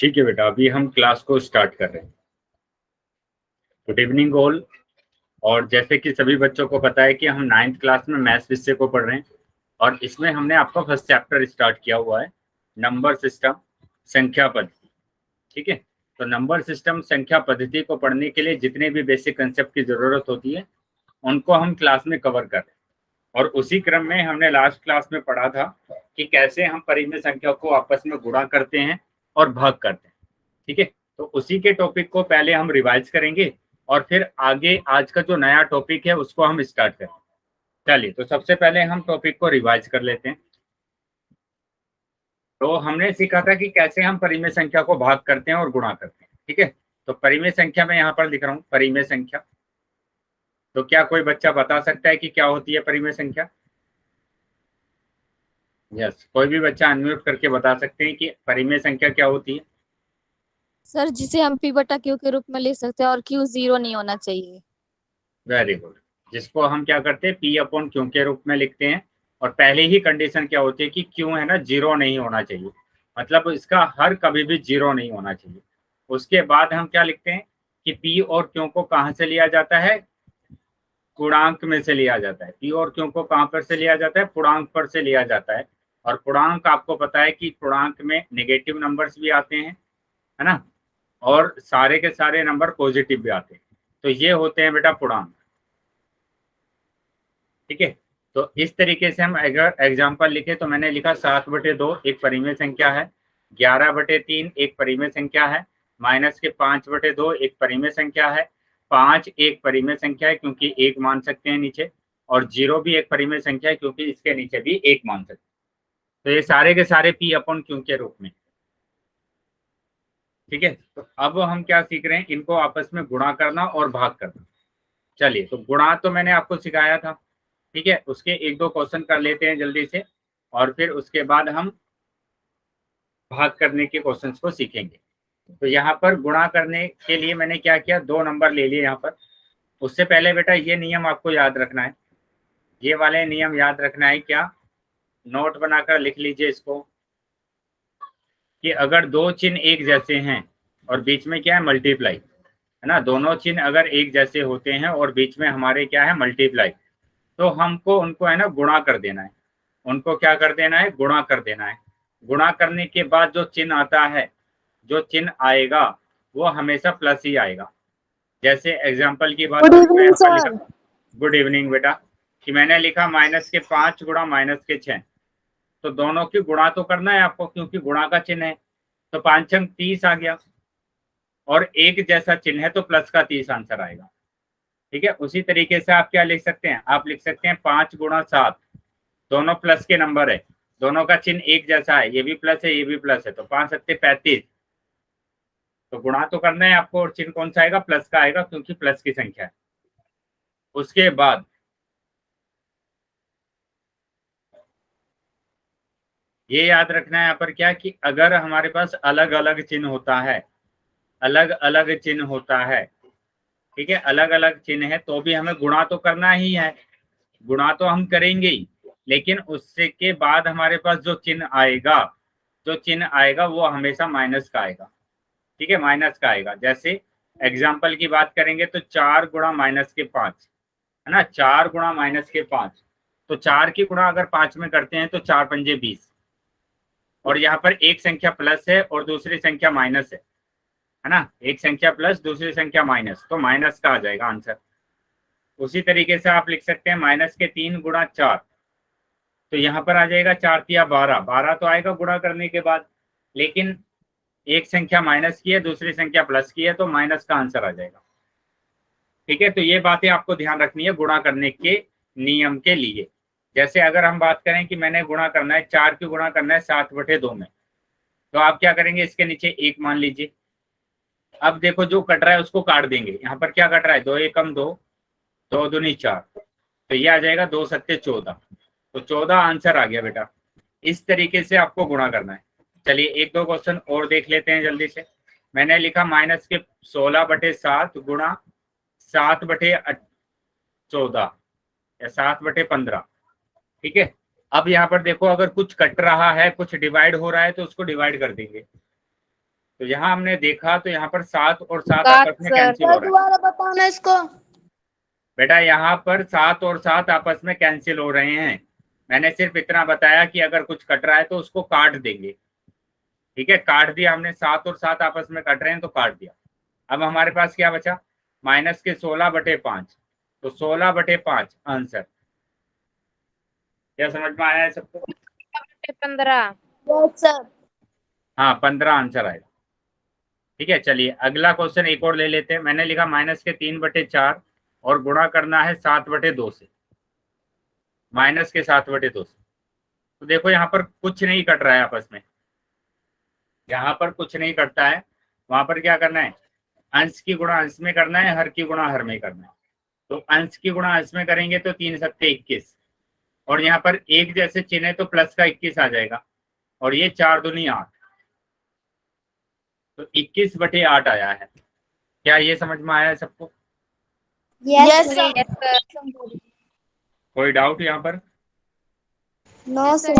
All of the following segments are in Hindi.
ठीक है बेटा, अभी हम क्लास को स्टार्ट कर रहे हैं। Good evening all. और जैसे कि सभी बच्चों को पता है कि हम 9th क्लास में मैथ्स विषय को पढ़ रहे हैं और इसमें हमने आपका फर्स्ट चैप्टर स्टार्ट किया हुआ है, नंबर सिस्टम, संख्या पद्धति। ठीक है, तो नंबर सिस्टम संख्या पद्धति को पढ़ने के लिए जितने भी बेसिक कंसेप्ट की जरूरत होती है उनको हम क्लास में कवर कर रहे हैं। और उसी क्रम में हमने लास्ट क्लास में पढ़ा था कि कैसे हम परिमेय संख्या को आपस में गुणा करते हैं और भाग करते हैं। ठीक है, तो उसी के टॉपिक को पहले हम रिवाइज करेंगे और फिर आगे आज का जो नया टॉपिक है उसको हम स्टार्ट करेंगे। चलिए, तो सबसे पहले हम टॉपिक को रिवाइज कर लेते हैं। तो हमने सीखा था कि कैसे हम परिमेय संख्या को भाग करते हैं और गुणा करते हैं। ठीक है, तो परिमेय संख्या में यहाँ पर लिख रहा हूँ परिमेय संख्या। तो क्या कोई बच्चा बता सकता है कि क्या होती है परिमेय संख्या? यस, कोई भी बच्चा अनम्यूट करके बता सकते हैं कि परिमेय संख्या क्या होती है? सर, जिसे हम पी बटा क्यू के रूप में लिख सकते हैं और क्यू 0 नहीं होना चाहिए। वेरी गुड, जिसको हम क्या करते हैं पी अपॉन क्यू के रूप में लिखते हैं। और पहले ही कंडीशन क्या होती है कि क्यू है ना 0 नहीं होना चाहिए, मतलब इसका हर कभी भी 0 नहीं होना चाहिए। उसके बाद हम क्या लिखते हैं कि पी और क्यू को कहाँ से लिया जाता है? पूर्णांक में से लिया जाता है। पी और क्यू को कहाँ पर से लिया जाता है? पूर्णांक पर से लिया जाता है। और पूर्णांक आपको पता है कि पूर्णांक में नेगेटिव नंबर्स भी आते हैं, है ना, और सारे के सारे नंबर पॉजिटिव भी आते हैं। तो ये होते हैं बेटा पूर्णांक। ठीक है, तो इस तरीके से हम अगर एग्जाम्पल लिखे तो मैंने लिखा 7/2 एक परिमेय संख्या है, 11/3 एक परिमेय संख्या है, -5/2 एक परिमेय संख्या है, 5 एक परिमेय संख्या है क्योंकि एक मान सकते हैं नीचे, और 0 भी एक परिमेय संख्या है क्योंकि इसके नीचे भी एक मान सकते हैं। तो ये सारे के सारे पी अपॉन क्यू के रूप में। ठीक है, तो अब हम क्या सीख रहे हैं? इनको आपस में गुणा करना और भाग करना। चलिए, तो गुणा तो मैंने आपको सिखाया था। ठीक है, उसके एक दो क्वेश्चन कर लेते हैं जल्दी से और फिर उसके बाद हम भाग करने के क्वेश्चंस को सीखेंगे। तो यहाँ पर गुणा करने के लिए मैंने क्या किया, 2 नंबर ले लिए यहाँ पर। उससे पहले बेटा ये नियम आपको याद रखना है, ये वाले नियम याद रखना है। क्या? नोट बनाकर लिख लीजिए इसको कि अगर दो चिन्ह एक जैसे हैं और बीच में क्या है? मल्टीप्लाई, है ना। दोनों चिन्ह अगर एक जैसे होते हैं और बीच में हमारे क्या है? मल्टीप्लाई, तो हमको उनको है ना गुणा कर देना है। उनको क्या कर देना है? गुणा कर देना है। गुणा करने के बाद जो चिन्ह आता है, जो चिन्ह आएगा वो हमेशा प्लस ही आएगा। जैसे एग्जांपल की बात गुड करूं तो इवनिंग यहाँ पर लिखा, सर। गुड इवनिंग बेटा, कि मैंने लिखा -5 गुणा -6। तो दोनों की गुणा तो करना है आपको क्योंकि गुणा का चिन्ह है। तो 5 अंक 30 आ गया, और एक जैसा चिन्ह है तो प्लस का 30 आंसर आएगा। ठीक है, उसी तरीके से आप क्या लिख सकते हैं? आप लिख सकते हैं 5 गुणा 7, दोनों प्लस के नंबर है, दोनों का चिन्ह एक जैसा है, ये भी प्लस है ये भी प्लस है, तो 5 सत्ते 35। तो गुणा तो करना है आपको और चिन्ह कौन सा आएगा? प्लस का आएगा क्योंकि प्लस की संख्या है। उसके बाद ये याद रखना है यहाँ पर क्या कि अगर हमारे पास अलग अलग चिन्ह होता है, अलग अलग चिन्ह होता है, ठीक है, अलग अलग चिन्ह है तो भी हमें गुणा तो करना ही है। गुणा तो हम करेंगे ही, लेकिन उससे के बाद हमारे पास जो चिन्ह आएगा, जो चिन्ह आएगा वो हमेशा माइनस का आएगा। ठीक है, माइनस का आएगा। जैसे एग्जाम्पल की बात करेंगे तो 4 गुणा -5, है ना, 4 गुणा -5। तो 4 की गुणा अगर 5 में करते हैं तो 4 पंजे 20, और यहाँ पर एक संख्या प्लस है और दूसरी संख्या माइनस है ना, एक संख्या प्लस दूसरी संख्या माइनस, तो माइनस का आ जाएगा आंसर। उसी तरीके से आप लिख सकते हैं -3 गुणा 4, तो यहाँ पर आ जाएगा 4 तिया 12, 12 तो आएगा गुणा करने के बाद, लेकिन एक संख्या माइनस की है दूसरी संख्या प्लस की है तो माइनस का आंसर आ जाएगा। ठीक है, तो ये बातें आपको ध्यान रखनी है गुणा करने के नियम के लिए। जैसे अगर हम बात करें कि मैंने गुणा करना है, 4 की गुणा करना है 7/2 में, तो आप क्या करेंगे? इसके नीचे 1 मान लीजिए। अब देखो जो कट रहा है उसको काट देंगे। यहाँ पर क्या कट रहा है? 2 एकम 2, 2 दूनी 4, तो ये आ जाएगा 2 सत्ते 14, तो 14 आंसर आ गया बेटा। इस तरीके से आपको गुणा करना है। चलिए एक दो क्वेश्चन और देख लेते हैं जल्दी से। मैंने लिखा -16/7 गुणा 7/14 या 7/15। ठीक है, अब यहाँ पर देखो अगर कुछ कट रहा है, कुछ डिवाइड हो रहा है तो उसको डिवाइड कर देंगे। तो यहाँ हमने देखा तो यहाँ पर 7 और 7 सात आपस में सर। कैंसिल हो रहा है। दोबारा बताना इसको। बेटा यहाँ पर 7 और 7 आपस में कैंसिल हो रहे हैं। मैंने सिर्फ इतना बताया कि अगर कुछ कट रहा है तो उसको काट देंगे। ठीक है, काट दिया हमने, 7 और 7 आपस में कट रहे हैं तो काट दिया। अब हमारे पास क्या बचा, माइनस के 16/5, तो 16/5 आंसर। क्या समझ में आया है सबको? 15। Yes sir. हाँ, 15 आंसर आएगा। ठीक है, चलिए अगला क्वेश्चन एक और ले लेते हैं। मैंने लिखा माइनस के 3/4 और गुणा करना है 7/2 से, माइनस के 7/2 से। तो देखो यहाँ पर कुछ नहीं कट रहा है आपस में, यहाँ पर कुछ नहीं कटता है। वहां पर क्या करना है, अंश की गुणा अंश में करना है, हर की गुणा हर में करना है। तो अंश की गुणा अंश में करेंगे तो 3 सत्ते 21, और यहाँ पर एक जैसे चिन्ह है तो प्लस का 21 आ जाएगा, और ये 4 दूनी 8, तो 21/8 आया है। क्या ये समझ में आया है सबको? Yes yes sir. सर। कोई डाउट यहाँ पर? No sir.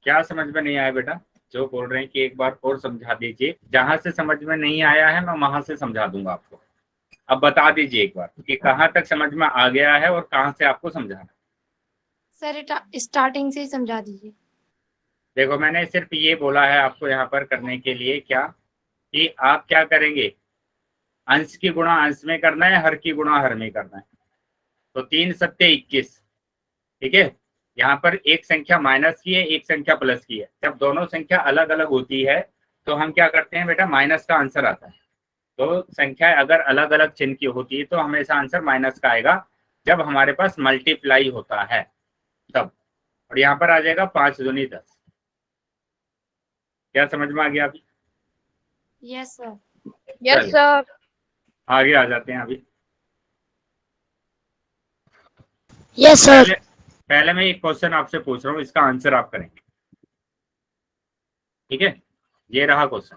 क्या समझ में नहीं आया बेटा? जो बोल रहे हैं कि एक बार और समझा दीजिए। जहां से समझ में नहीं आया है मैं वहां से समझा दूंगा आपको। अब बता दीजिए एक बार कि कहाँ तक समझ में आ गया है और कहाँ से आपको समझाना है। सर स्टार्टिंग से ही समझा दीजिए। देखो मैंने सिर्फ ये बोला है आपको यहाँ पर करने के लिए, क्या कि आप क्या करेंगे, अंश की गुणा अंश में करना है, हर की गुणा हर में करना है। तो 3 सत्ते 21। ठीक है, यहाँ पर एक संख्या माइनस की है, एक संख्या प्लस की है। जब दोनों संख्या अलग अलग होती है तो हम क्या करते हैं बेटा, माइनस का आंसर आता है। तो संख्या अगर अलग अलग चिन्ह की होती है तो हमेशा आंसर माइनस का आएगा, जब हमारे पास मल्टीप्लाई होता है तब। और यहाँ पर आ जाएगा 5 दूनी 10। क्या समझ में आ गया अभी? Yes sir. Yes sir. आगे आ जाते हैं अभी। Yes sir. पहले मैं एक क्वेश्चन आपसे पूछ रहा हूँ, इसका आंसर आप करेंगे। ठीक है, ये रहा क्वेश्चन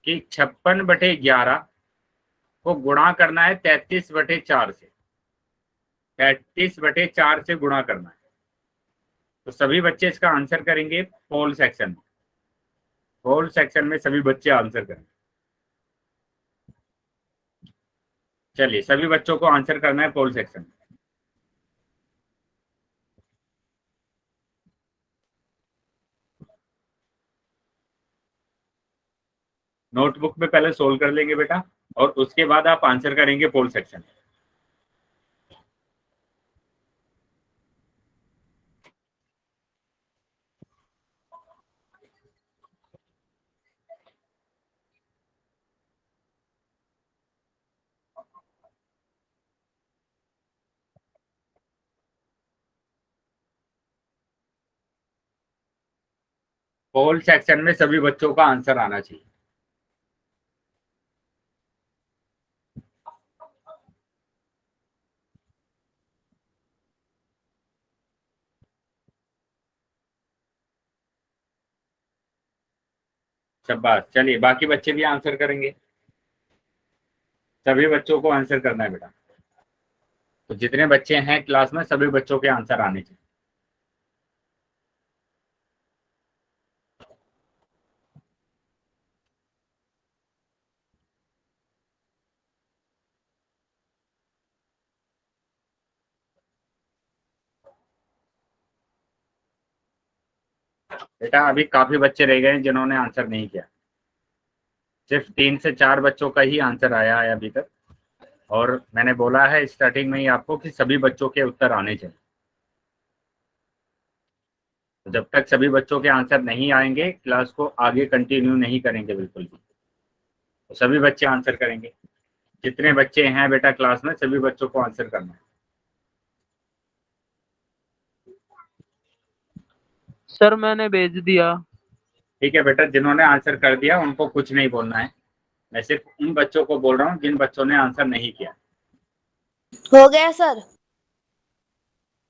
कि 56/11 को गुणा करना है 33/4 से। 33/4 से गुणा करना है। तो सभी बच्चे इसका आंसर करेंगे पोल सेक्शन में। पोल सेक्शन में सभी बच्चे आंसर करेंगे। चलिए सभी बच्चों को आंसर करना है पोल सेक्शन में। नोटबुक में पहले सोल्व कर लेंगे बेटा, और उसके बाद आप आंसर करेंगे पोल सेक्शन में। पोल सेक्शन में सभी बच्चों का आंसर आना चाहिए। शाबाश, चलिए बाकी बच्चे भी आंसर करेंगे। सभी बच्चों को आंसर करना है बेटा। तो जितने बच्चे हैं क्लास में सभी बच्चों के आंसर आने चाहिए। बेटा अभी काफी बच्चे रह गए हैं जिन्होंने आंसर नहीं किया। सिर्फ 3 से 4 बच्चों का ही आंसर आया है अभी तक, और मैंने बोला है स्टार्टिंग में ही आपको कि सभी बच्चों के उत्तर आने चाहिए। तो जब तक सभी बच्चों के आंसर नहीं आएंगे क्लास को आगे कंटिन्यू नहीं करेंगे बिल्कुल भी। तो सभी बच्चे आंसर करेंगे। जितने बच्चे हैं बेटा क्लास में सभी बच्चों को आंसर करना है। सर मैंने भेज दिया। ठीक है बेटा, जिन्होंने आंसर कर दिया उनको कुछ नहीं बोलना है। मैं सिर्फ उन बच्चों को बोल रहा हूँ जिन बच्चों ने आंसर नहीं किया। हो गया सर।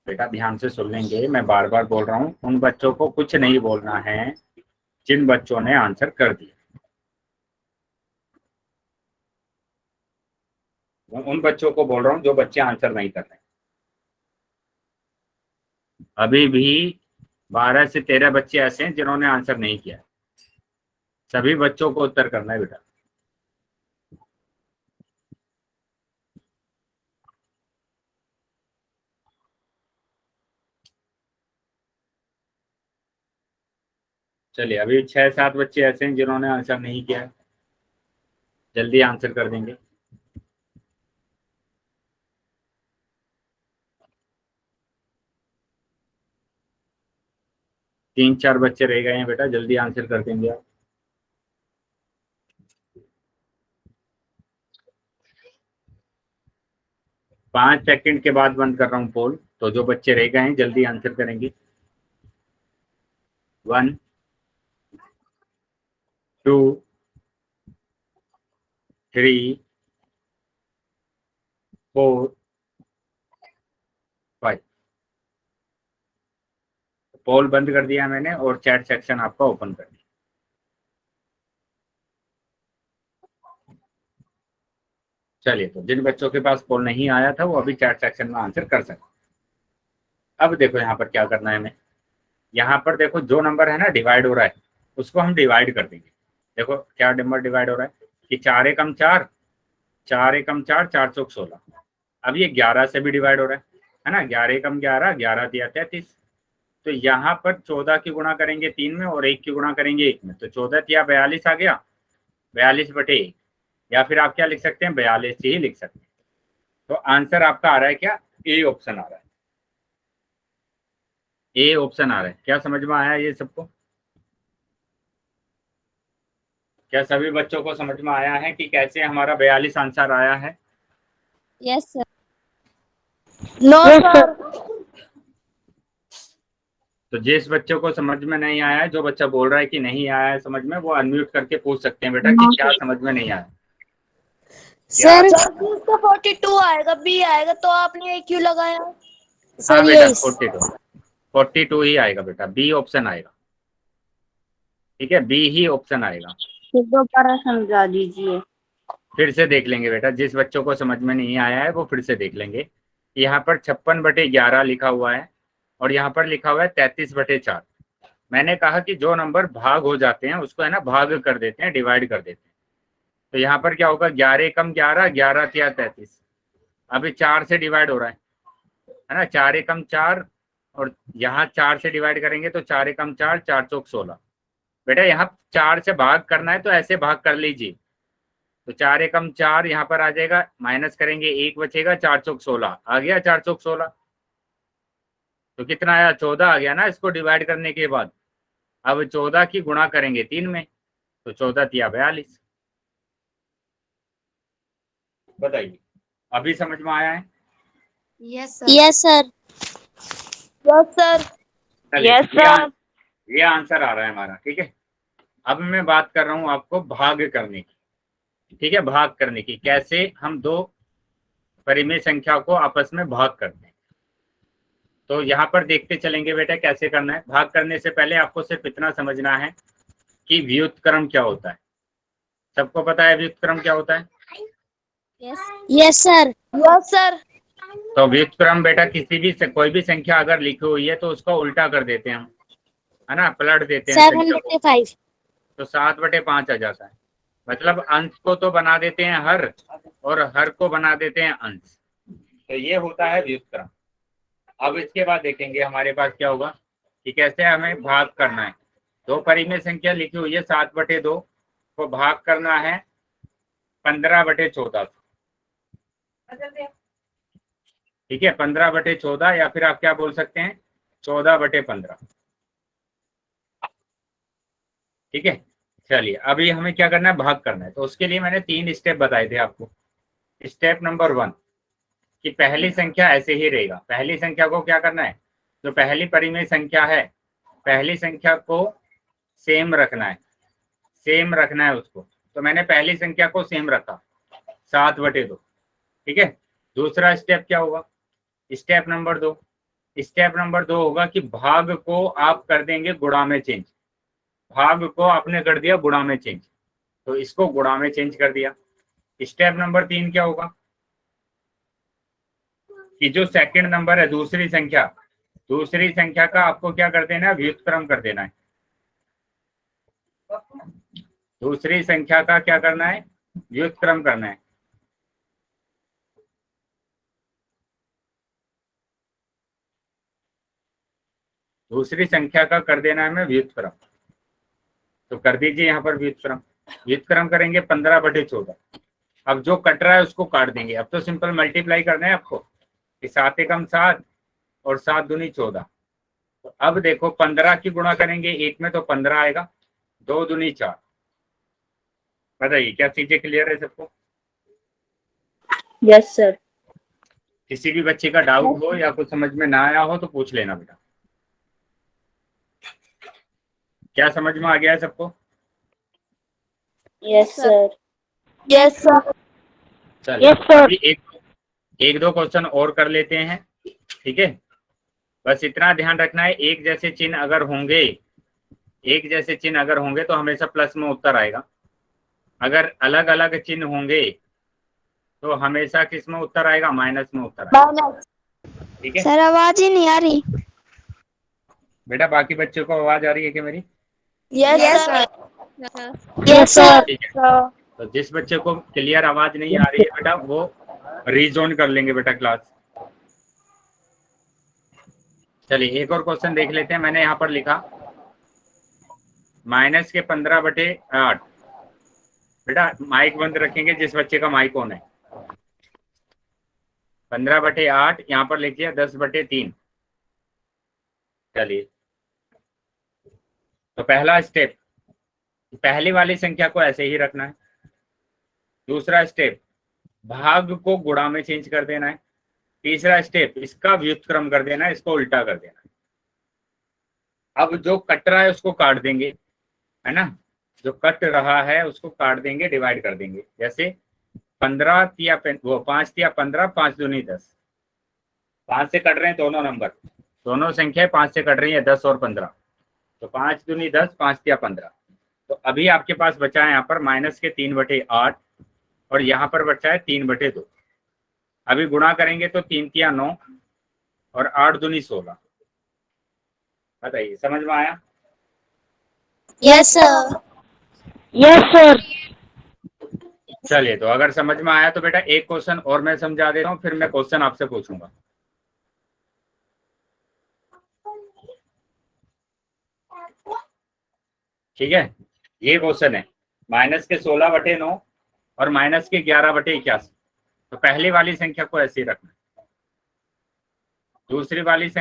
बेटा ध्यान से सुन लेंगे, मैं बार बार बोल रहा हूँ, उन बच्चों को कुछ नहीं बोलना है जिन बच्चों ने आंसर कर दिया। मैं उन बच्चों को बोल रहा हूँ जो बच्चे आंसर नहीं कर रहे। अभी भी 12 से 13 बच्चे ऐसे हैं जिन्होंने आंसर नहीं किया। सभी बच्चों को उत्तर करना है बेटा। चलिए, अभी 6-7 बच्चे ऐसे हैं जिन्होंने आंसर नहीं किया है, जल्दी आंसर कर देंगे। तीन चार बच्चे रह गए हैं बेटा, जल्दी आंसर कर देंगे आप। 5 सेकंड के बाद बंद कर रहा हूँ पोल, तो जो बच्चे रह गए हैं जल्दी आंसर करेंगे। 1 2 3 4 5। पोल बंद कर दिया मैंने और चैट सेक्शन आपका ओपन कर दिया। चलिए, तो जिन बच्चों के पास पोल नहीं आया था वो अभी चैट सेक्शन में आंसर कर सकते। अब देखो यहाँ पर क्या करना है हमें। यहाँ पर देखो जो नंबर है ना डिवाइड हो रहा है, उसको हम डिवाइड कर देंगे। देखो क्या नंबर डिवाइड हो रहा है कि 4 एकम 4, 4 एकम 4, 4 चौक 16। अब ये 11 से भी डिवाइड हो रहा है ना। 11 एकम 11, 11 दिया 33। तो यहाँ पर 14 की गुणा करेंगे 3 में और 1 की गुणा करेंगे 1 में, तो 14 या 42 आ गया, 42/1। या फिर आप क्या लिख सकते हैं, 42 ही लिख सकते हैं। तो आंसर आपका आ रहा है क्या, ए ऑप्शन आ रहा है। ए ऑप्शन आ रहा है। क्या समझ में आया ये सबको? क्या सभी बच्चों को समझ में आया है कि कैसे हमारा 42 आंसर आया है? Yes sir. No sir. तो जिस बच्चों को समझ में नहीं आया है, जो बच्चा बोल रहा है कि नहीं आया है समझ में, वो अनम्यूट करके पूछ सकते हैं बेटा कि क्या समझ में नहीं आया। सर इसका 42 आएगा, बी आएगा, तो आपने ए क्यों लगाया? हाँ सर बेटा, ये 42 ही आएगा बेटा, बी ऑप्शन आएगा। ठीक है, बी ही ऑप्शन आएगा। दोबारा समझा दीजिए। फिर से देख लेंगे बेटा, जिस बच्चों को समझ में नहीं आया है वो फिर से देख लेंगे। यहाँ पर 56/11 लिखा हुआ है और यहाँ पर लिखा हुआ है 33/4। मैंने कहा कि जो नंबर भाग हो जाते हैं उसको है ना भाग कर देते हैं, डिवाइड कर देते हैं। तो यहाँ पर क्या होगा, 11 एकम 11, 11 या 33। अभी 4 से डिवाइड हो रहा है ना, 4 एकम 4 और यहाँ 4 से डिवाइड करेंगे तो 4 एकम 4, 4 चौक 16। बेटा यहाँ 4 से भाग करना है तो ऐसे भाग कर लीजिए। तो 4 एकम 4 यहाँ पर आ जाएगा, माइनस करेंगे 1 बचेगा, 4 चौक 16 आ गया, 4 चौक 16। तो कितना आया, 14 आ गया ना इसको डिवाइड करने के बाद। अब 14 की गुणा करेंगे 3 में, तो 14 या 42। बताइए, अभी समझ में आया है? Yes sir. Yes sir. Yes sir. चलिए, Yes, sir. ये आंसर आ रहा है हमारा। ठीक है, अब मैं बात कर रहा हूं आपको भाग करने की। ठीक है, भाग करने की, कैसे हम दो परिमेय संख्या को आपस में भाग करते हैं। तो यहाँ पर देखते चलेंगे बेटा कैसे करना है। भाग करने से पहले आपको सिर्फ इतना समझना है कि व्युत्क्रम क्या होता है। सबको पता है व्युत्क्रम क्या होता है? Yes yes sir. Yes sir. तो व्युत्क्रम बेटा किसी भी कोई भी संख्या अगर लिखी हुई है तो उसको उल्टा कर देते हैं हम, है ना, पलट देते हैं संख्या को। 7/5। तो 7/5 आ जाता है। मतलब अंश को तो बना देते हैं हर, और हर को बना देते हैं अंश। तो ये होता है व्युत्क्रम। अब इसके बाद देखेंगे हमारे पास क्या होगा कि कैसे हमें भाग करना है। दो परिमेय संख्या लिखी हुई है 7/2 को भाग करना है 15/14 से। ठीक है, 15/14 या फिर आप क्या बोल सकते हैं, 14/15। ठीक है, चलिए अभी हमें क्या करना है, भाग करना है। तो उसके लिए मैंने 3 स्टेप बताए थे आपको। स्टेप नंबर 1 कि पहली संख्या ऐसे ही रहेगा। पहली संख्या को क्या करना है, जो पहली परिमेय संख्या है पहली संख्या को सेम रखना है, सेम रखना है उसको। तो मैंने पहली संख्या को सेम रखा 7/2। ठीक है, दूसरा स्टेप क्या होगा, स्टेप नंबर 2। स्टेप नंबर 2 होगा कि भाग को आप कर देंगे गुणा में चेंज। भाग को आपने कर दिया गुणा में चेंज, तो इसको गुणा में चेंज कर दिया। स्टेप नंबर 3 क्या होगा कि जो सेकंड नंबर है दूसरी संख्या दूसरी संख्या का आपको क्या कर देना है, व्युत्क्रम कर देना है। दूसरी संख्या का क्या करना है, व्युत्क्रम करना है। दूसरी संख्या का कर देना है हमें व्युत्क्रम। तो कर दीजिए यहाँ पर व्युत्क्रम। व्युत्क्रम करेंगे 15/14। अब जो कट रहा है उसको काट देंगे। अब तो सिंपल मल्टीप्लाई करना है आपको कि 7 एकम 7 और 7 दूनी 14। तो अब देखो 15 की गुणा करेंगे एक में तो 15 आएगा, 2 दूनी 4। बताइए क्या चीजें क्लियर है सबको? Yes sir. किसी भी बच्चे का डाउट हो या कुछ समझ में ना आया हो तो पूछ लेना बेटा। क्या समझ में आ गया है सबको? Yes sir. Yes sir. चलिए Yes, sir. अभी एक दो क्वेश्चन और कर लेते हैं, ठीक है। बस इतना ध्यान रखना है, एक जैसे चिन्ह अगर होंगे, एक जैसे चिन्ह अगर होंगे तो हमेशा प्लस में उत्तर आएगा। अगर अलग अलग चिन्ह होंगे तो हमेशा किस में उत्तर आएगा, माइनस में उत्तर आएगा, ठीक है सर आवाज ही नहीं आ रही। बेटा। बाकी बच्चों को आवाज आ रही है क्या मेरी? Yes sir. Sir yes sir. ठीक है। तो जिस बच्चे को क्लियर आवाज नहीं आ रही है बेटा वो रीजोन कर लेंगे बेटा क्लास। चलिए एक और क्वेश्चन देख लेते हैं। मैंने यहाँ पर लिखा माइनस के 15/8। बेटा माइक बंद रखेंगे जिस बच्चे का माइक ऑन है। 15/8 यहाँ पर लिखिए 10/3। चलिए तो पहला स्टेप, पहली वाली संख्या को ऐसे ही रखना है। दूसरा स्टेप, भाग को गुणा में चेंज कर देना है। तीसरा स्टेप, इसका व्युत्क्रम कर देना है, इसको उल्टा कर देना है। अब जो कट रहा है उसको काट देंगे, है ना। जो कट रहा है उसको काट देंगे, डिवाइड कर देंगे। जैसे 15 या वो 5 या 15, 5 दूनी 10। 5 से कट रहे हैं दोनों नंबर, दोनों संख्याएं 5 से कट रही है, 10 और 15। तो 5 दूनी 10, 5 या 15। तो अभी आपके पास बचा है यहाँ पर माइनस के 3/8 और यहाँ पर बचा है 3/2। अभी गुणा करेंगे तो 3 या 9 और 8 दूनी 16। बताइए समझ में आया? Yes sir. Yes sir. चलिए तो अगर समझ में आया तो बेटा एक क्वेश्चन और मैं समझा देता हूँ, फिर मैं क्वेश्चन आपसे पूछूंगा। ठीक है, ये क्वेश्चन है माइनस के 16/9 और माइनस के 11/81। तो पहली वाली संख्या को ऐसे ही रखना, दूसरी वाली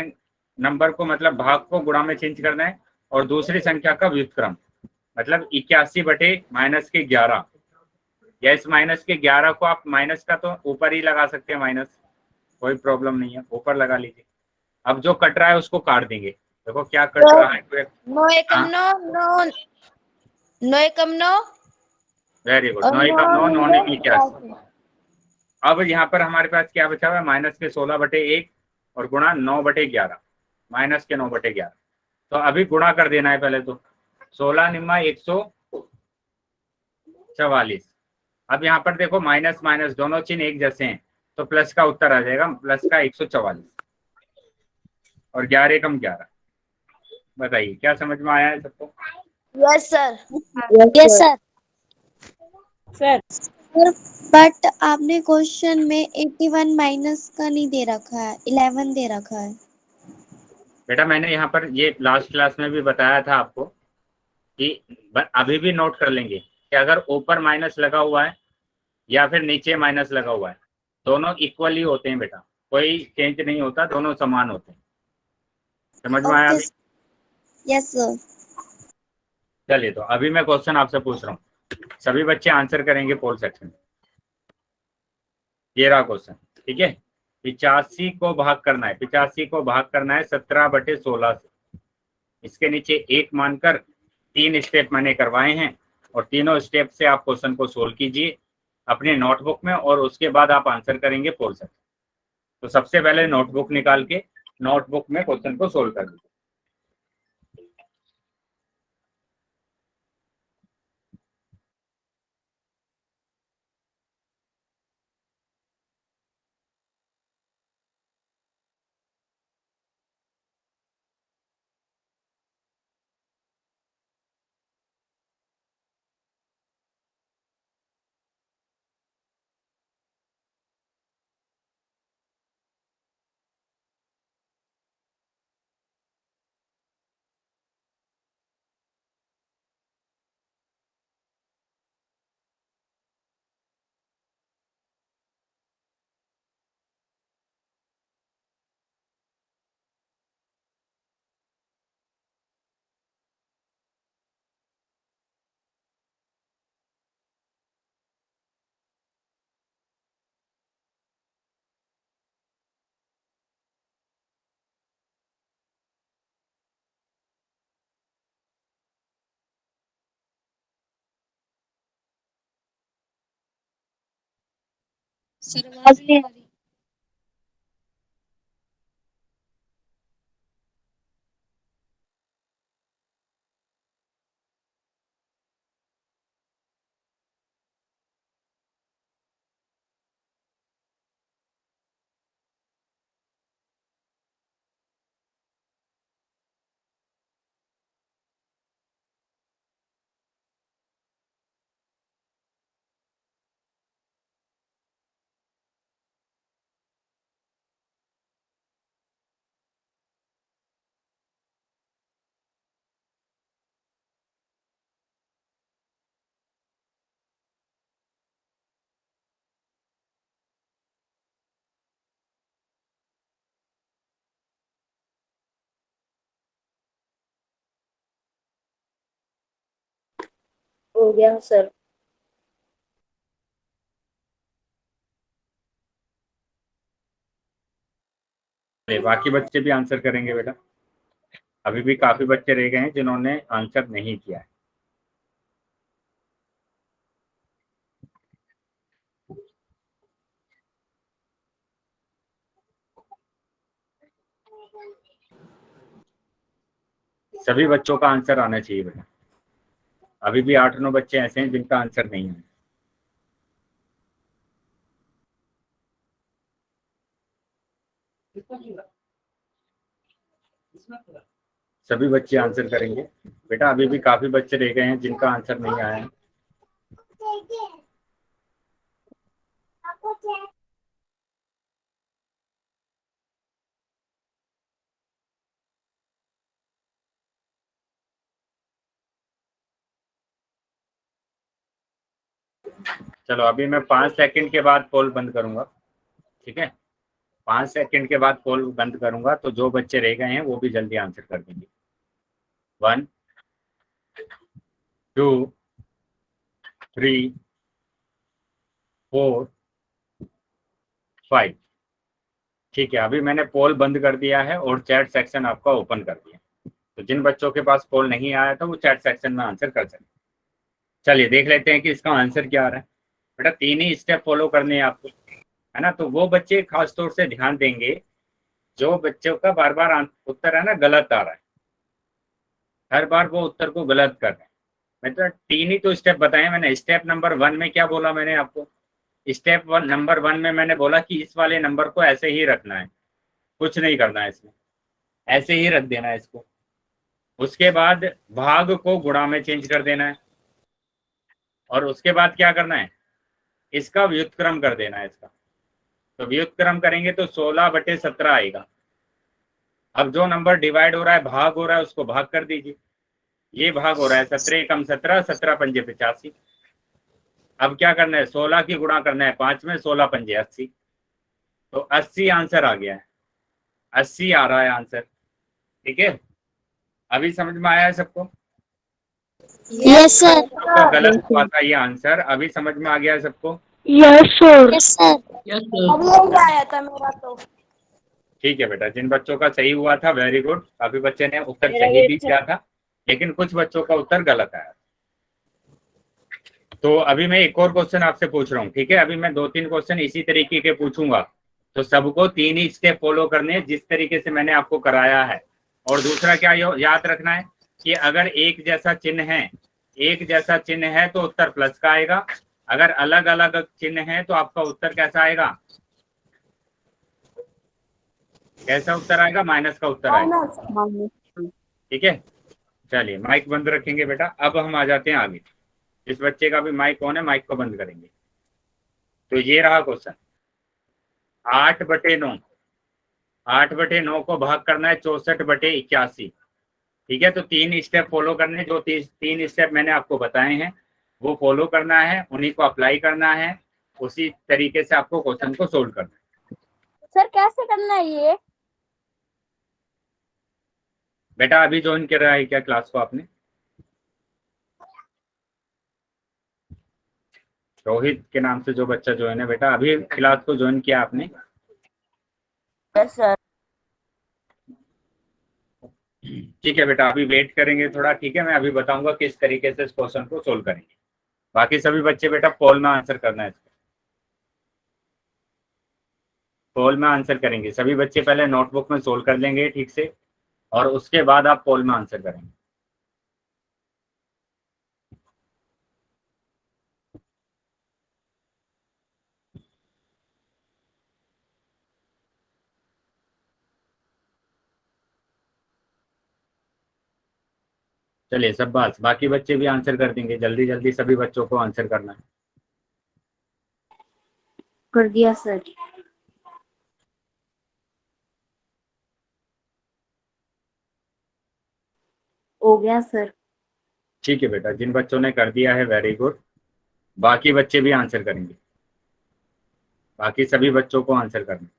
नंबर को मतलब भाग को गुणा में चेंज करना है और दूसरी संख्या का व्युत्क्रम मतलब 81/-11। या इस माइनस के 11 को आप माइनस का तो ऊपर ही लगा सकते हैं, माइनस कोई प्रॉब्लम नहीं है, ऊपर लगा लीजिए। अब जो कट रहा है उसको काट देंगे। देखो क्या कट रहा है, 9 एकम 9 9 9 एकम 9 वेरी गुड। और 9 का 9, 9 9 81। अब यहाँ पर हमारे पास क्या बचा हुआ है, माइनस के 16/1 और गुणा 9/11, माइनस के 9/11। तो अभी गुणा कर देना है पहले तो। 16 निम्मा 144। अब यहाँ पर देखो माइनस माइनस दोनों चिन्ह एक जैसे हैं तो प्लस का उत्तर आ जाएगा, प्लस का 144 और 11 एकम 11। बताइए क्या समझ में आया है सबको? Yes sir. Yes sir. Sir but आपने क्वेश्चन में 81 माइनस का नहीं दे रखा है, 11 दे रखा है। बेटा मैंने यहाँ पर ये लास्ट क्लास में भी बताया था आपको कि अभी भी नोट कर लेंगे कि अगर ऊपर माइनस लगा हुआ है या फिर नीचे माइनस लगा हुआ है, दोनों इक्वल ही होते हैं बेटा, कोई चेंज नहीं होता, दोनों समान होते हैं। समझ में आया ओके। अभी? Yes sir. चलिए तो अभी मैं क्वेश्चन आपसे पूछ रहा हूँ, सभी बच्चे आंसर करेंगे पोल सेक्शन में। ये रहा क्वेश्चन, ठीक है। 85 को भाग करना है, 85 को भाग करना है 17/16 से। इसके नीचे एक मानकर 3 स्टेप मैंने करवाए हैं और तीनों स्टेप से आप क्वेश्चन को सोल्व कीजिए अपने नोटबुक में और उसके बाद आप आंसर करेंगे पोल सेक्शन। तो सबसे पहले नोटबुक निकाल के नोटबुक में क्वेश्चन को सोल्व कर दीजिए। सर आवाज नहीं आ रही। हो गया सर। बाकी बच्चे भी आंसर करेंगे बेटा। अभी भी काफी बच्चे रह गए हैं जिन्होंने आंसर नहीं किया है। सभी बच्चों का आंसर आना चाहिए बेटा। अभी भी 8-9 बच्चे ऐसे हैं जिनका आंसर नहीं है। सभी बच्चे आंसर करेंगे बेटा। अभी भी काफी बच्चे रह गए हैं जिनका आंसर नहीं आया है। चलो अभी मैं 5 सेकंड के बाद पोल बंद करूंगा, ठीक है। 5 सेकंड के बाद पोल बंद करूंगा, तो जो बच्चे रह गए हैं वो भी जल्दी आंसर कर देंगे। 1 2 3 4 5। ठीक है, अभी मैंने पोल बंद कर दिया है और चैट सेक्शन आपका ओपन कर दिया। तो जिन बच्चों के पास पोल नहीं आया था वो चैट सेक्शन में आंसर कर सकते। चलिए देख लेते हैं कि इसका आंसर क्या आ रहा है। बेटा 3 ही स्टेप फॉलो करने हैं आपको, है ना। तो वो बच्चे खास तौर से ध्यान देंगे जो बच्चों का बार बार उत्तर है ना गलत आ रहा है, हर बार वो उत्तर को गलत कर रहे हैं। मतलब 3 ही तो स्टेप बताए मैंने। स्टेप नंबर 1 में क्या बोला मैंने आपको? स्टेप नंबर 1 में मैंने बोला कि इस वाले नंबर को ऐसे ही रखना है, कुछ नहीं करना है इसमें, ऐसे ही रख देना है इसको। उसके बाद भाग को गुणा में चेंज कर देना है, और उसके बाद क्या करना है, इसका व्युत्क्रम कर देना है इसका। तो व्युत्क्रम करेंगे तो 16/17 आएगा। अब जो नंबर डिवाइड हो रहा है, भाग हो रहा है, उसको भाग कर दीजिए। ये भाग हो रहा है 17 एकम 17, 17 पंजे 85। अब क्या करना है, 16 की गुणा करना है 5 में, 16 पंजे 80। तो 80 आंसर आ गया है, 80 आ रहा है आंसर। ठीक है, अभी समझ में आया है सबको? Yes sir. सबका गलत हुआ था ये आंसर, अभी समझ में आ गया है सबको? Yes sir. Yes sir. Yes sir. अब यही आया था मेरा तो। ठीक है बेटा, जिन बच्चों का सही हुआ था वेरी गुड। काफी बच्चे ने उत्तर सही भी किया था, लेकिन कुछ बच्चों का उत्तर गलत आया। तो अभी मैं एक और क्वेश्चन आपसे पूछ रहा हूँ, ठीक है। अभी मैं 2-3 क्वेश्चन इसी तरीके के पूछूंगा, तो सबको 3 ही स्टेप फॉलो करने हैं जिस तरीके से मैंने आपको कराया है। और दूसरा क्या याद रखना है कि अगर एक जैसा चिन्ह है, एक जैसा चिन्ह है तो उत्तर प्लस का आएगा। अगर अलग अलग चिन्ह है तो आपका उत्तर कैसा आएगा? कैसा उत्तर आएगा? माइनस का उत्तर आएगा। ठीक है, चलिए माइक बंद रखेंगे बेटा। अब हम आ जाते हैं आगे। इस बच्चे का भी माइक ऑन है, माइक को बंद करेंगे। तो ये रहा क्वेश्चन, 8/9। 8/9 को भाग करना है 64/81। ठीक है, तो 3 स्टेप फॉलो करने, जो 3 स्टेप मैंने आपको बताए हैं वो फॉलो करना है, उन्हीं को अप्लाई करना है, उसी तरीके से आपको क्वेश्चन को सोल्व करना है। सर कैसे करना है ये? बेटा अभी ज्वाइन कर रहा है क्या क्लास को आपने? रोहित के नाम से जो बच्चा ज्वाइन है बेटा, अभी क्लास को ज्वाइन किया आपने? Yes sir. ठीक है बेटा, अभी वेट करेंगे थोड़ा, ठीक है। मैं अभी बताऊंगा किस तरीके से इस क्वेश्चन को सोल्व करेंगे। बाकी सभी बच्चे बेटा पोल में आंसर करना है इसको। पोल में आंसर करेंगे। सभी बच्चे पहले नोटबुक में सोल्व कर लेंगे ठीक से, और उसके बाद आप पोल में आंसर करेंगे। चलिए सब बाकी बच्चे भी आंसर कर देंगे। जल्दी जल्दी सभी बच्चों को आंसर करना है। कर दिया सर। हो गया सर। ठीक है बेटा, जिन बच्चों ने कर दिया है वेरी गुड। बाकी बच्चे भी आंसर करेंगे। बाकी सभी बच्चों को आंसर करना है।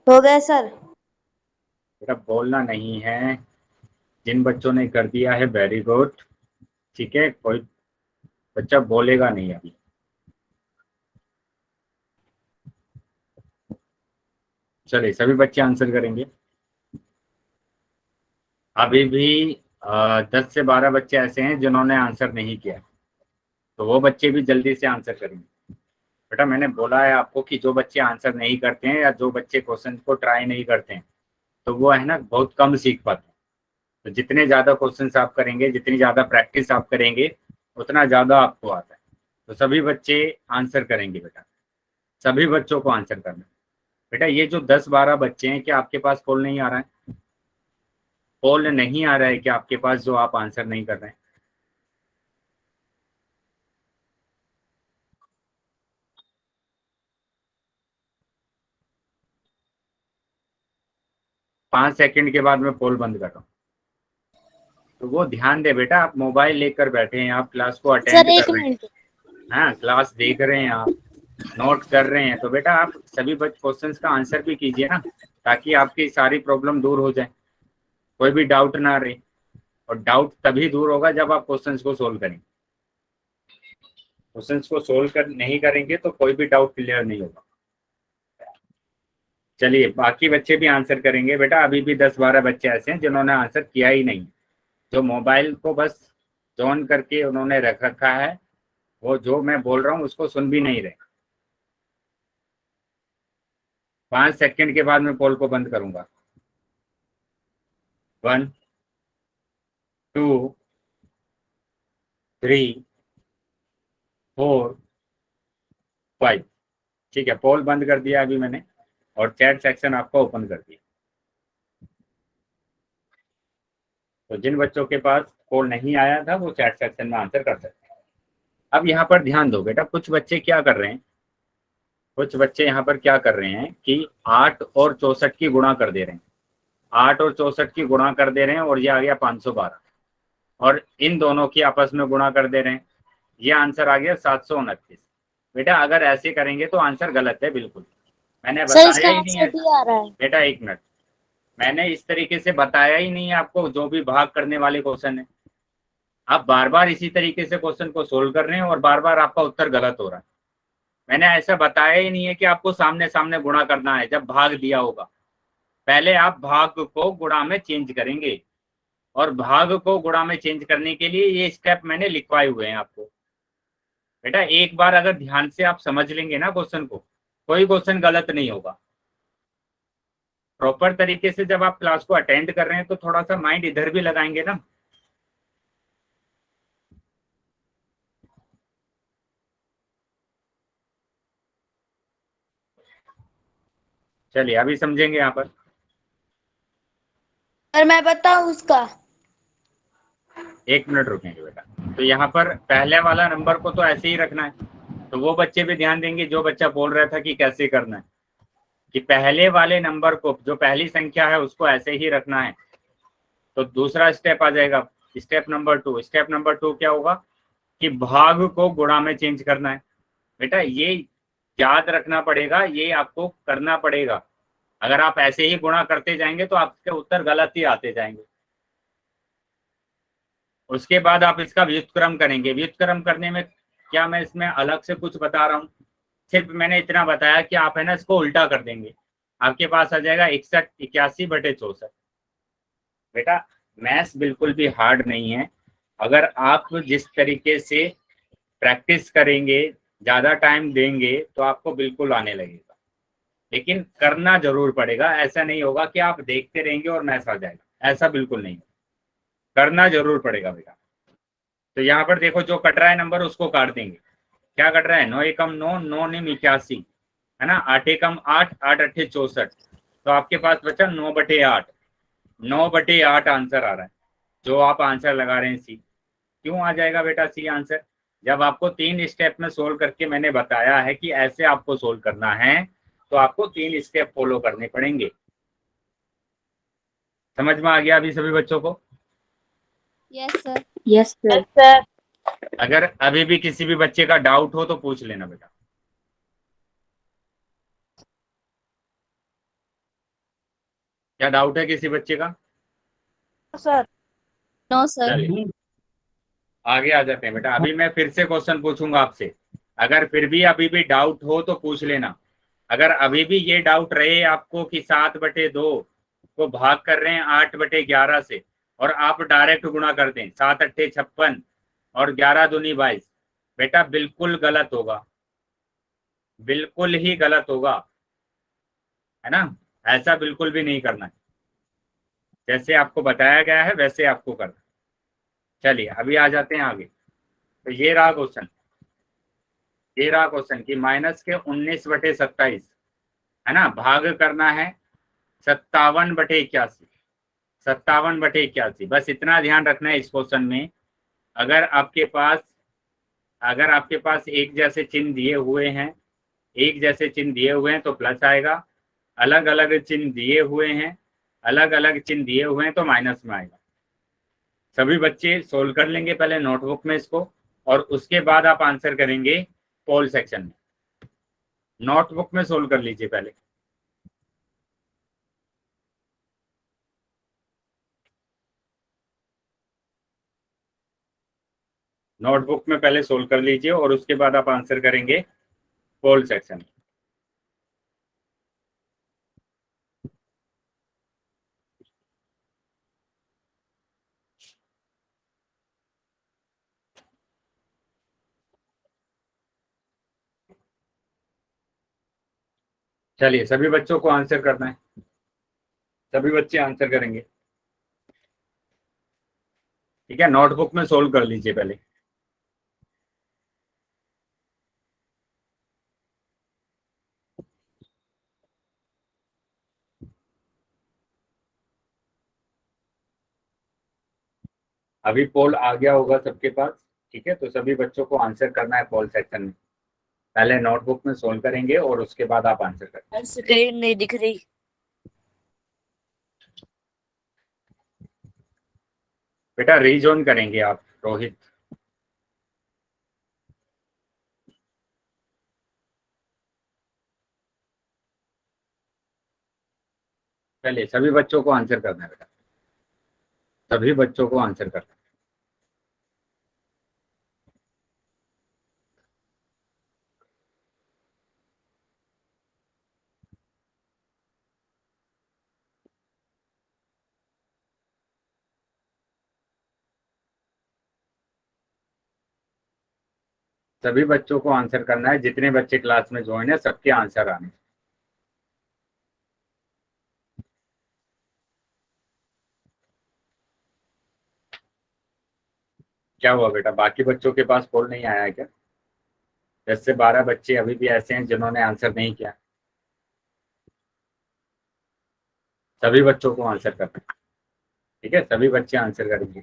हो गया सर। बेटा बोलना नहीं है। जिन बच्चों ने कर दिया है वेरी गुड। ठीक है, कोई बच्चा बोलेगा नहीं अभी। चलिए सभी बच्चे आंसर करेंगे। अभी भी 10 से 12 बच्चे ऐसे हैं जिन्होंने आंसर नहीं किया, तो वो बच्चे भी जल्दी से आंसर करेंगे। बेटा मैंने बोला है आपको कि जो बच्चे आंसर नहीं करते हैं या जो बच्चे क्वेश्चन को ट्राई नहीं करते हैं, तो वो है ना बहुत कम सीख पाते हैं। तो जितने ज़्यादा क्वेश्चंस आप करेंगे, जितनी ज़्यादा प्रैक्टिस आप करेंगे, उतना ज़्यादा आपको आता है। तो सभी बच्चे आंसर करेंगे बेटा, सभी बच्चों को आंसर करना है। बेटा ये जो 10-12 बच्चे हैं, क्या आपके पास पोल नहीं आ रहा है? पोल नहीं आ रहा है कि आपके पास, जो आप आंसर नहीं कर रहे हैं? पाँच सेकंड के बाद मैं पोल बंद कर रहा हूँ। तो वो ध्यान दे बेटा, आप मोबाइल लेकर बैठे हैं, आप क्लास को अटेंड सर एक कर रहे हैं, मिनट। हाँ क्लास देख रहे हैं, आप नोट कर रहे हैं, तो बेटा आप सभी क्वेश्चंस का आंसर भी कीजिए ना, ताकि आपकी सारी प्रॉब्लम दूर हो जाए, कोई भी डाउट ना रहे। और डाउट तभी दूर होगा जब आप क्वेश्चंस को सोल्व करेंगे। क्वेश्चंस को सोल्व नहीं करेंगे तो कोई भी डाउट क्लियर नहीं होगा। चलिए बाकी बच्चे भी आंसर करेंगे। बेटा अभी भी 10-12 बच्चे ऐसे हैं जिन्होंने आंसर किया ही नहीं, जो मोबाइल को बस ऑन करके उन्होंने रख रखा है, वो जो मैं बोल रहा हूँ उसको सुन भी नहीं रहे। 5 सेकंड के बाद मैं पोल को बंद करूंगा। 1 2 3 4 5। ठीक है, पोल बंद कर दिया अभी मैंने, और चैट सेक्शन आपका ओपन कर दिया। तो जिन बच्चों के पास पोल नहीं आया था वो चैट सेक्शन में आंसर कर सकते हैं। अब यहाँ पर ध्यान दो बेटा, कुछ बच्चे क्या कर रहे हैं, कुछ बच्चे यहाँ पर क्या कर रहे हैं कि 8 और 64 की गुणा कर दे रहे हैं। 8 और 64 की गुणा कर दे रहे हैं और ये आ गया 512, और इन दोनों की आपस में गुणा कर दे रहे हैं, ये आंसर आ गया 729। बेटा अगर ऐसे करेंगे तो आंसर गलत है बिल्कुल। मैंने बताया ही नहीं है आ रहा है। बेटा, एक मिनट, मैंने इस तरीके से बताया ही नहीं है आपको जो भी भाग करने वाले क्वेश्चन है। आप बार बार इसी तरीके से क्वेश्चन को सोल्व कर रहे हैं और बार बार आपका उत्तर गलत हो रहा है। मैंने ऐसा बताया ही नहीं है कि आपको सामने सामने गुणा करना है जब भाग दिया होगा। पहले आप भाग को गुणा में चेंज करेंगे, और भाग को गुणा में चेंज करने के लिए ये स्टेप मैंने लिखवाए हुए हैं आपको। बेटा एक बार अगर ध्यान से आप समझ लेंगे ना क्वेश्चन को, कोई क्वेश्चन गलत नहीं होगा। प्रॉपर तरीके से जब आप क्लास को अटेंड कर रहे हैं तो थोड़ा सा माइंड इधर भी लगाएंगे ना। चलिए अभी समझेंगे यहाँ पर। सर मैं बताऊं उसका? 1 मिनट रुकेंगे बेटा। तो यहाँ पर पहले वाला नंबर को तो ऐसे ही रखना है, तो वो बच्चे भी ध्यान देंगे जो बच्चा बोल रहा था कि कैसे करना है, कि पहले वाले नंबर को, जो पहली संख्या है उसको ऐसे ही रखना है। तो दूसरा स्टेप आ जाएगा, स्टेप नंबर 2। स्टेप नंबर 2 क्या होगा कि भाग को गुणा में चेंज करना है। बेटा ये याद रखना पड़ेगा, ये आपको करना पड़ेगा। अगर आप ऐसे ही गुणा करते जाएंगे तो आपके उत्तर गलत ही आते जाएंगे। उसके बाद आप इसका व्युत्क्रम करेंगे। व्युत्क्रम करने में क्या मैं इसमें अलग से कुछ बता रहा हूँ? सिर्फ मैंने इतना बताया कि आप है ना इसको उल्टा कर देंगे, आपके पास आ जाएगा 61 81/64। बेटा मैथ्स बिल्कुल भी हार्ड नहीं है, अगर आप जिस तरीके से प्रैक्टिस करेंगे, ज्यादा टाइम देंगे, तो आपको बिल्कुल आने लगेगा। लेकिन करना जरूर पड़ेगा। ऐसा नहीं होगा कि आप देखते रहेंगे और मैथ्स आ जाएगा, ऐसा बिल्कुल नहीं। करना जरूर पड़ेगा बेटा। तो यहाँ पर देखो, जो कट रहा है नंबर उसको काट देंगे। क्या कट रहा है? 9 एकम 9, 9 निम 81, है ना। 8 एकम 8, 8 अट्ठे 64। तो आपके पास बचा 9/8। 9/8 आंसर आ रहा है, जो आप आंसर लगा रहे हैं सी। क्यों आ जाएगा बेटा सी आंसर? जब आपको 3 स्टेप में सोल्व करके मैंने बताया है कि ऐसे आपको सोल्व करना है, तो आपको 3 स्टेप फॉलो करने पड़ेंगे। समझ में आ गया अभी सभी बच्चों को? Yes sir. Yes sir. अगर अभी भी किसी भी बच्चे का डाउट हो तो पूछ लेना बेटा। क्या डाउट है किसी बच्चे का? सर। No sir. चलिए आगे आ जाते हैं बेटा। अभी मैं फिर से क्वेश्चन पूछूंगा आपसे, अगर फिर भी अभी भी डाउट हो तो पूछ लेना। अगर अभी भी ये डाउट रहे आपको कि 7/2 को भाग कर रहे हैं 8/11 से, और आप डायरेक्ट गुणा कर दें, 7 अट्ठे 56 और 11 दूनी 22, बेटा बिल्कुल गलत होगा, बिल्कुल ही गलत होगा, है ना। ऐसा बिल्कुल भी नहीं करना है। जैसे आपको बताया गया है वैसे आपको करना है। चलिए अभी आ जाते हैं आगे। तो ये रहा क्वेश्चन, ये रहा क्वेश्चन कि माइनस के 19/27, है ना, भाग करना है 57/81। 57/81, बस इतना ध्यान रखना है इस क्वेश्चन में। अगर आपके पास अगर आपके पास एक जैसे चिन्ह दिए हुए हैं, एक जैसे चिन्ह दिए हुए हैं तो प्लस आएगा। अलग अलग चिन्ह दिए हुए हैं, अलग अलग चिन्ह दिए हुए हैं तो माइनस में आएगा। सभी बच्चे सोल्व कर लेंगे पहले नोटबुक में इसको, और उसके बाद आप आंसर करेंगे पोल सेक्शन में। नोटबुक में सोल्व कर लीजिए पहले। नोटबुक में पहले सोल्व कर लीजिए और उसके बाद आप आंसर करेंगे पोल सेक्शन में। चलिए सभी बच्चों को आंसर करना है, सभी बच्चे आंसर करेंगे, ठीक है। नोटबुक में सोल्व कर लीजिए पहले। अभी पोल आ गया होगा सबके पास, ठीक है। तो सभी बच्चों को आंसर करना है पोल सेक्शन में। पहले नोटबुक में सोल्व करेंगे और उसके बाद आप आंसर करेंगे। स्क्रीन नहीं दिख रही। बेटा रीजोन करेंगे आप रोहित। पहले सभी बच्चों को आंसर करना है बेटा, सभी बच्चों को आंसर करना है। सभी बच्चों को आंसर करना है, जितने बच्चे क्लास में ज्वाइन है सबके आंसर आने। क्या हुआ बेटा, बाकी बच्चों के पास पोल नहीं आया है क्या? 10 से 12 बच्चे अभी भी ऐसे हैं जिन्होंने आंसर नहीं किया। सभी बच्चों को आंसर करना है, ठीक है। सभी बच्चे आंसर करेंगे।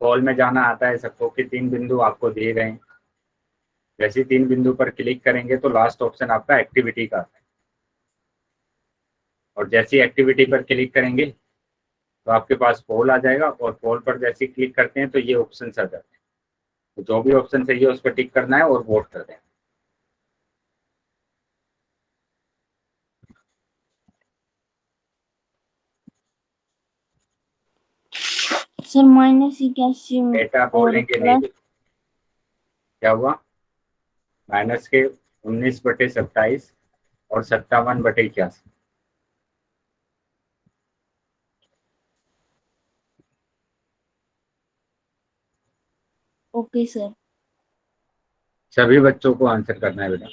पोल में जाना आता है सबको कि 3 बिंदु आपको दिए गए हैं। जैसे 3 बिंदु पर क्लिक करेंगे तो लास्ट ऑप्शन आपका एक्टिविटी का आता है, और जैसी एक्टिविटी पर क्लिक करेंगे तो आपके पास पोल आ जाएगा, और पोल पर जैसे क्लिक करते हैं तो ये ऑप्शन आ जाते हैं। तो जो भी ऑप्शन सही है उस पर टिक करना है और वोट कर दें। सर माइनस इक्यासी बेटा बोलेंगे नहीं तो क्या हुआ? माइनस के 19/27 और 57/81। Okay sir. सभी बच्चों को आंसर करना है बेटा।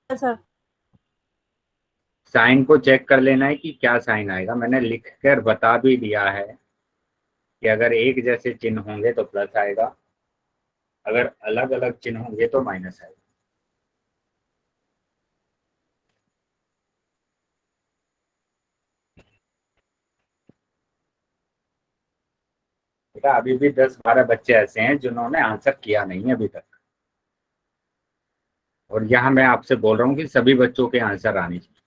सर साइन को चेक कर लेना है कि क्या साइन आएगा। मैंने लिख कर बता भी दिया है कि अगर एक जैसे चिन्ह होंगे तो प्लस आएगा, अगर अलग अलग चिन्ह होंगे तो माइनस आएगा। बेटा अभी भी 10-12 बच्चे ऐसे हैं जिन्होंने आंसर किया नहीं अभी तक, और यहाँ मैं आपसे बोल रहा हूँ कि सभी बच्चों के आंसर आने चाहिए,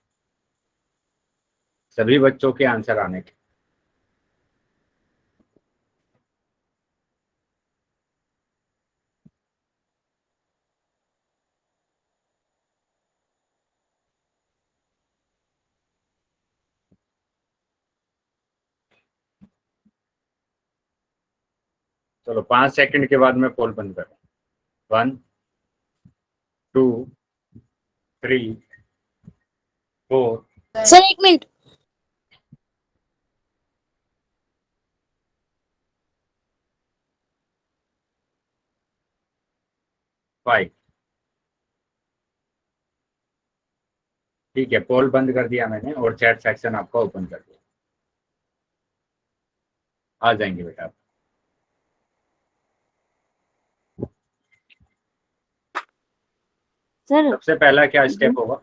सभी बच्चों के आंसर आने चाहिए। चलो 5 सेकंड के बाद मैं पोल बंद कर रहा हूँ। 1 2 3 4 सर एक मिनट। 5। ठीक है, पोल बंद कर दिया मैंने और चैट सेक्शन आपका ओपन कर दिया। आ जाएंगे बेटा आप। सर सबसे पहला क्या स्टेप होगा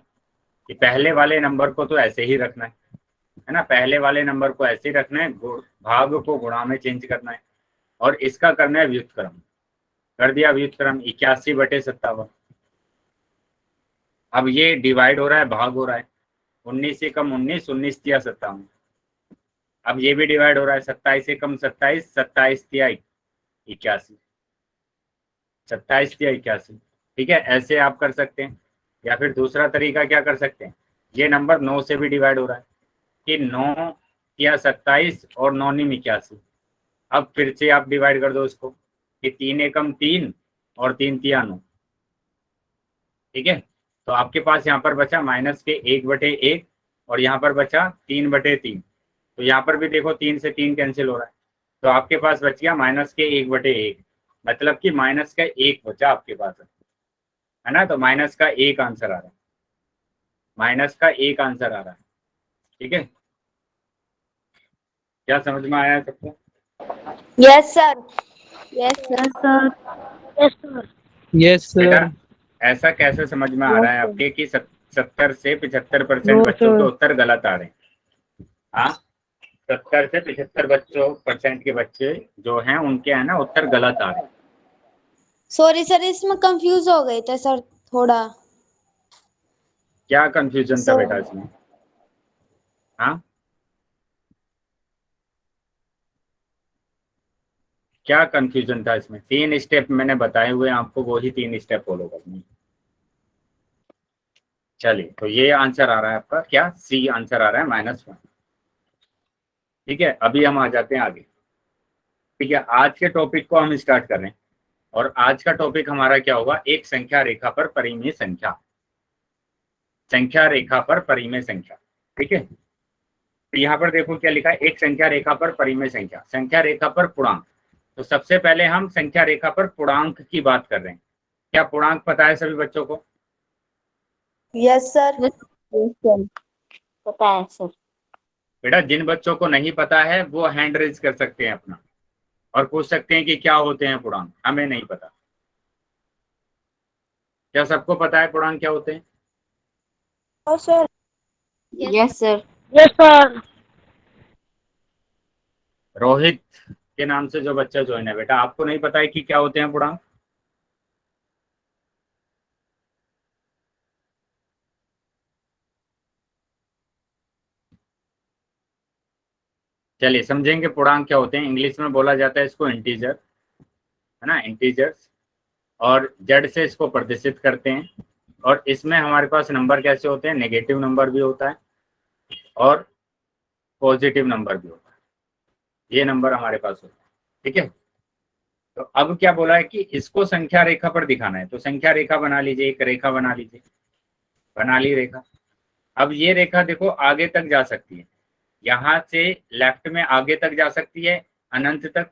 कि पहले वाले नंबर को तो ऐसे ही रखना है ना, पहले वाले नंबर को ऐसे ही रखना है, भाग को गुणा में चेंज करना है और इसका करना है व्युत्क्रम। कर दिया व्युत्क्रम, 81/57। अब ये डिवाइड हो रहा है, भाग हो रहा है, 19 से कम 19, 19 तिया 57। अब ये भी डिवाइड हो रहा है, 27 से कम 27, 27 तिया 81, 27 तिया 81। ठीक है, ऐसे आप कर सकते हैं। या फिर दूसरा तरीका क्या कर सकते हैं, ये नंबर 9 से भी डिवाइड हो रहा है कि 9 तिया 27 और 9 नीम 81। अब फिर से आप डिवाइड कर दो इसको कि 3 एकम 3 और 3 तिया 9। ठीक है, तो आपके पास यहाँ पर बचा माइनस के 1/1 और यहाँ पर बचा 3/3। तो यहाँ पर भी देखो 3 से 3 कैंसिल हो रहा है, तो आपके पास बच गया माइनस के 1/1, मतलब कि माइनस का 1 बचा आपके पास, है ना। तो माइनस का 1 आंसर आ रहा है, माइनस का 1 आंसर आ रहा है। ठीक है, क्या समझ में आया है सबको? Yes sir. Yes sir. Yes sir. Yes बेटा सर। ऐसा कैसे समझ में आ रहा है आपके कि 70 से 75% बच्चों के उत्तर गलत आ रहे हैं? हाँ, 70 से 75% के बच्चे जो हैं उनके है ना उत्तर गलत आ रहे हैं। सॉरी सर, इसमें कंफ्यूज हो गए थे सर थोड़ा। क्या कंफ्यूजन था सर बेटा इसमें? हाँ, क्या कंफ्यूजन था इसमें? 3 स्टेप मैंने बताए हुए हैं आपको, वो ही 3 स्टेप फॉलो करनी। चलिए, तो ये आंसर आ रहा है आपका, क्या सी आंसर आ रहा है -1। ठीक है, अभी हम आ जाते हैं आगे। ठीक है, आज के टॉपिक को हम स्टार्ट कर रहे हैं और आज का टॉपिक हमारा क्या होगा, एक संख्या रेखा पर परिमेय संख्या, संख्या रेखा पर परिमेय संख्या। ठीक है, तो यहाँ पर देखो क्या लिखा है, एक संख्या रेखा पर परिमेय संख्या, संख्या रेखा पर पूर्णांक। तो सबसे पहले हम संख्या रेखा पर पूर्णांक की बात कर रहे हैं। क्या पूर्णांक पता है सभी बच्चों को? Yes sir. यस सर, पता है सर। बेटा जिन बच्चों को नहीं पता है वो हैंड रेज कर सकते हैं अपना और पूछ सकते हैं कि क्या होते हैं पूर्णांक, हमें नहीं पता। क्या सबको पता है पूर्णांक क्या होते हैं? Sir Yes, yes sir. Yes sir. Rohit के नाम से जो बच्चा ज्वाइन है, बेटा आपको नहीं पता है कि क्या होते हैं पूर्णांक? चलिए समझेंगे पूर्णांक क्या होते हैं। इंग्लिश में बोला जाता है इसको इंटीजर, है ना, इंटीजर्स। और जेड से इसको प्रदर्शित करते हैं। और इसमें हमारे पास नंबर कैसे होते हैं, नेगेटिव नंबर भी होता है और पॉजिटिव नंबर भी होता है, ये नंबर हमारे पास होता है। ठीक है, तो अब क्या बोला है कि इसको संख्या रेखा पर दिखाना है, तो संख्या रेखा बना लीजिए, एक रेखा बना लीजिए। बना ली रेखा। अब ये रेखा देखो आगे तक जा सकती है, यहाँ से लेफ्ट में आगे तक जा सकती है, अनंत तक,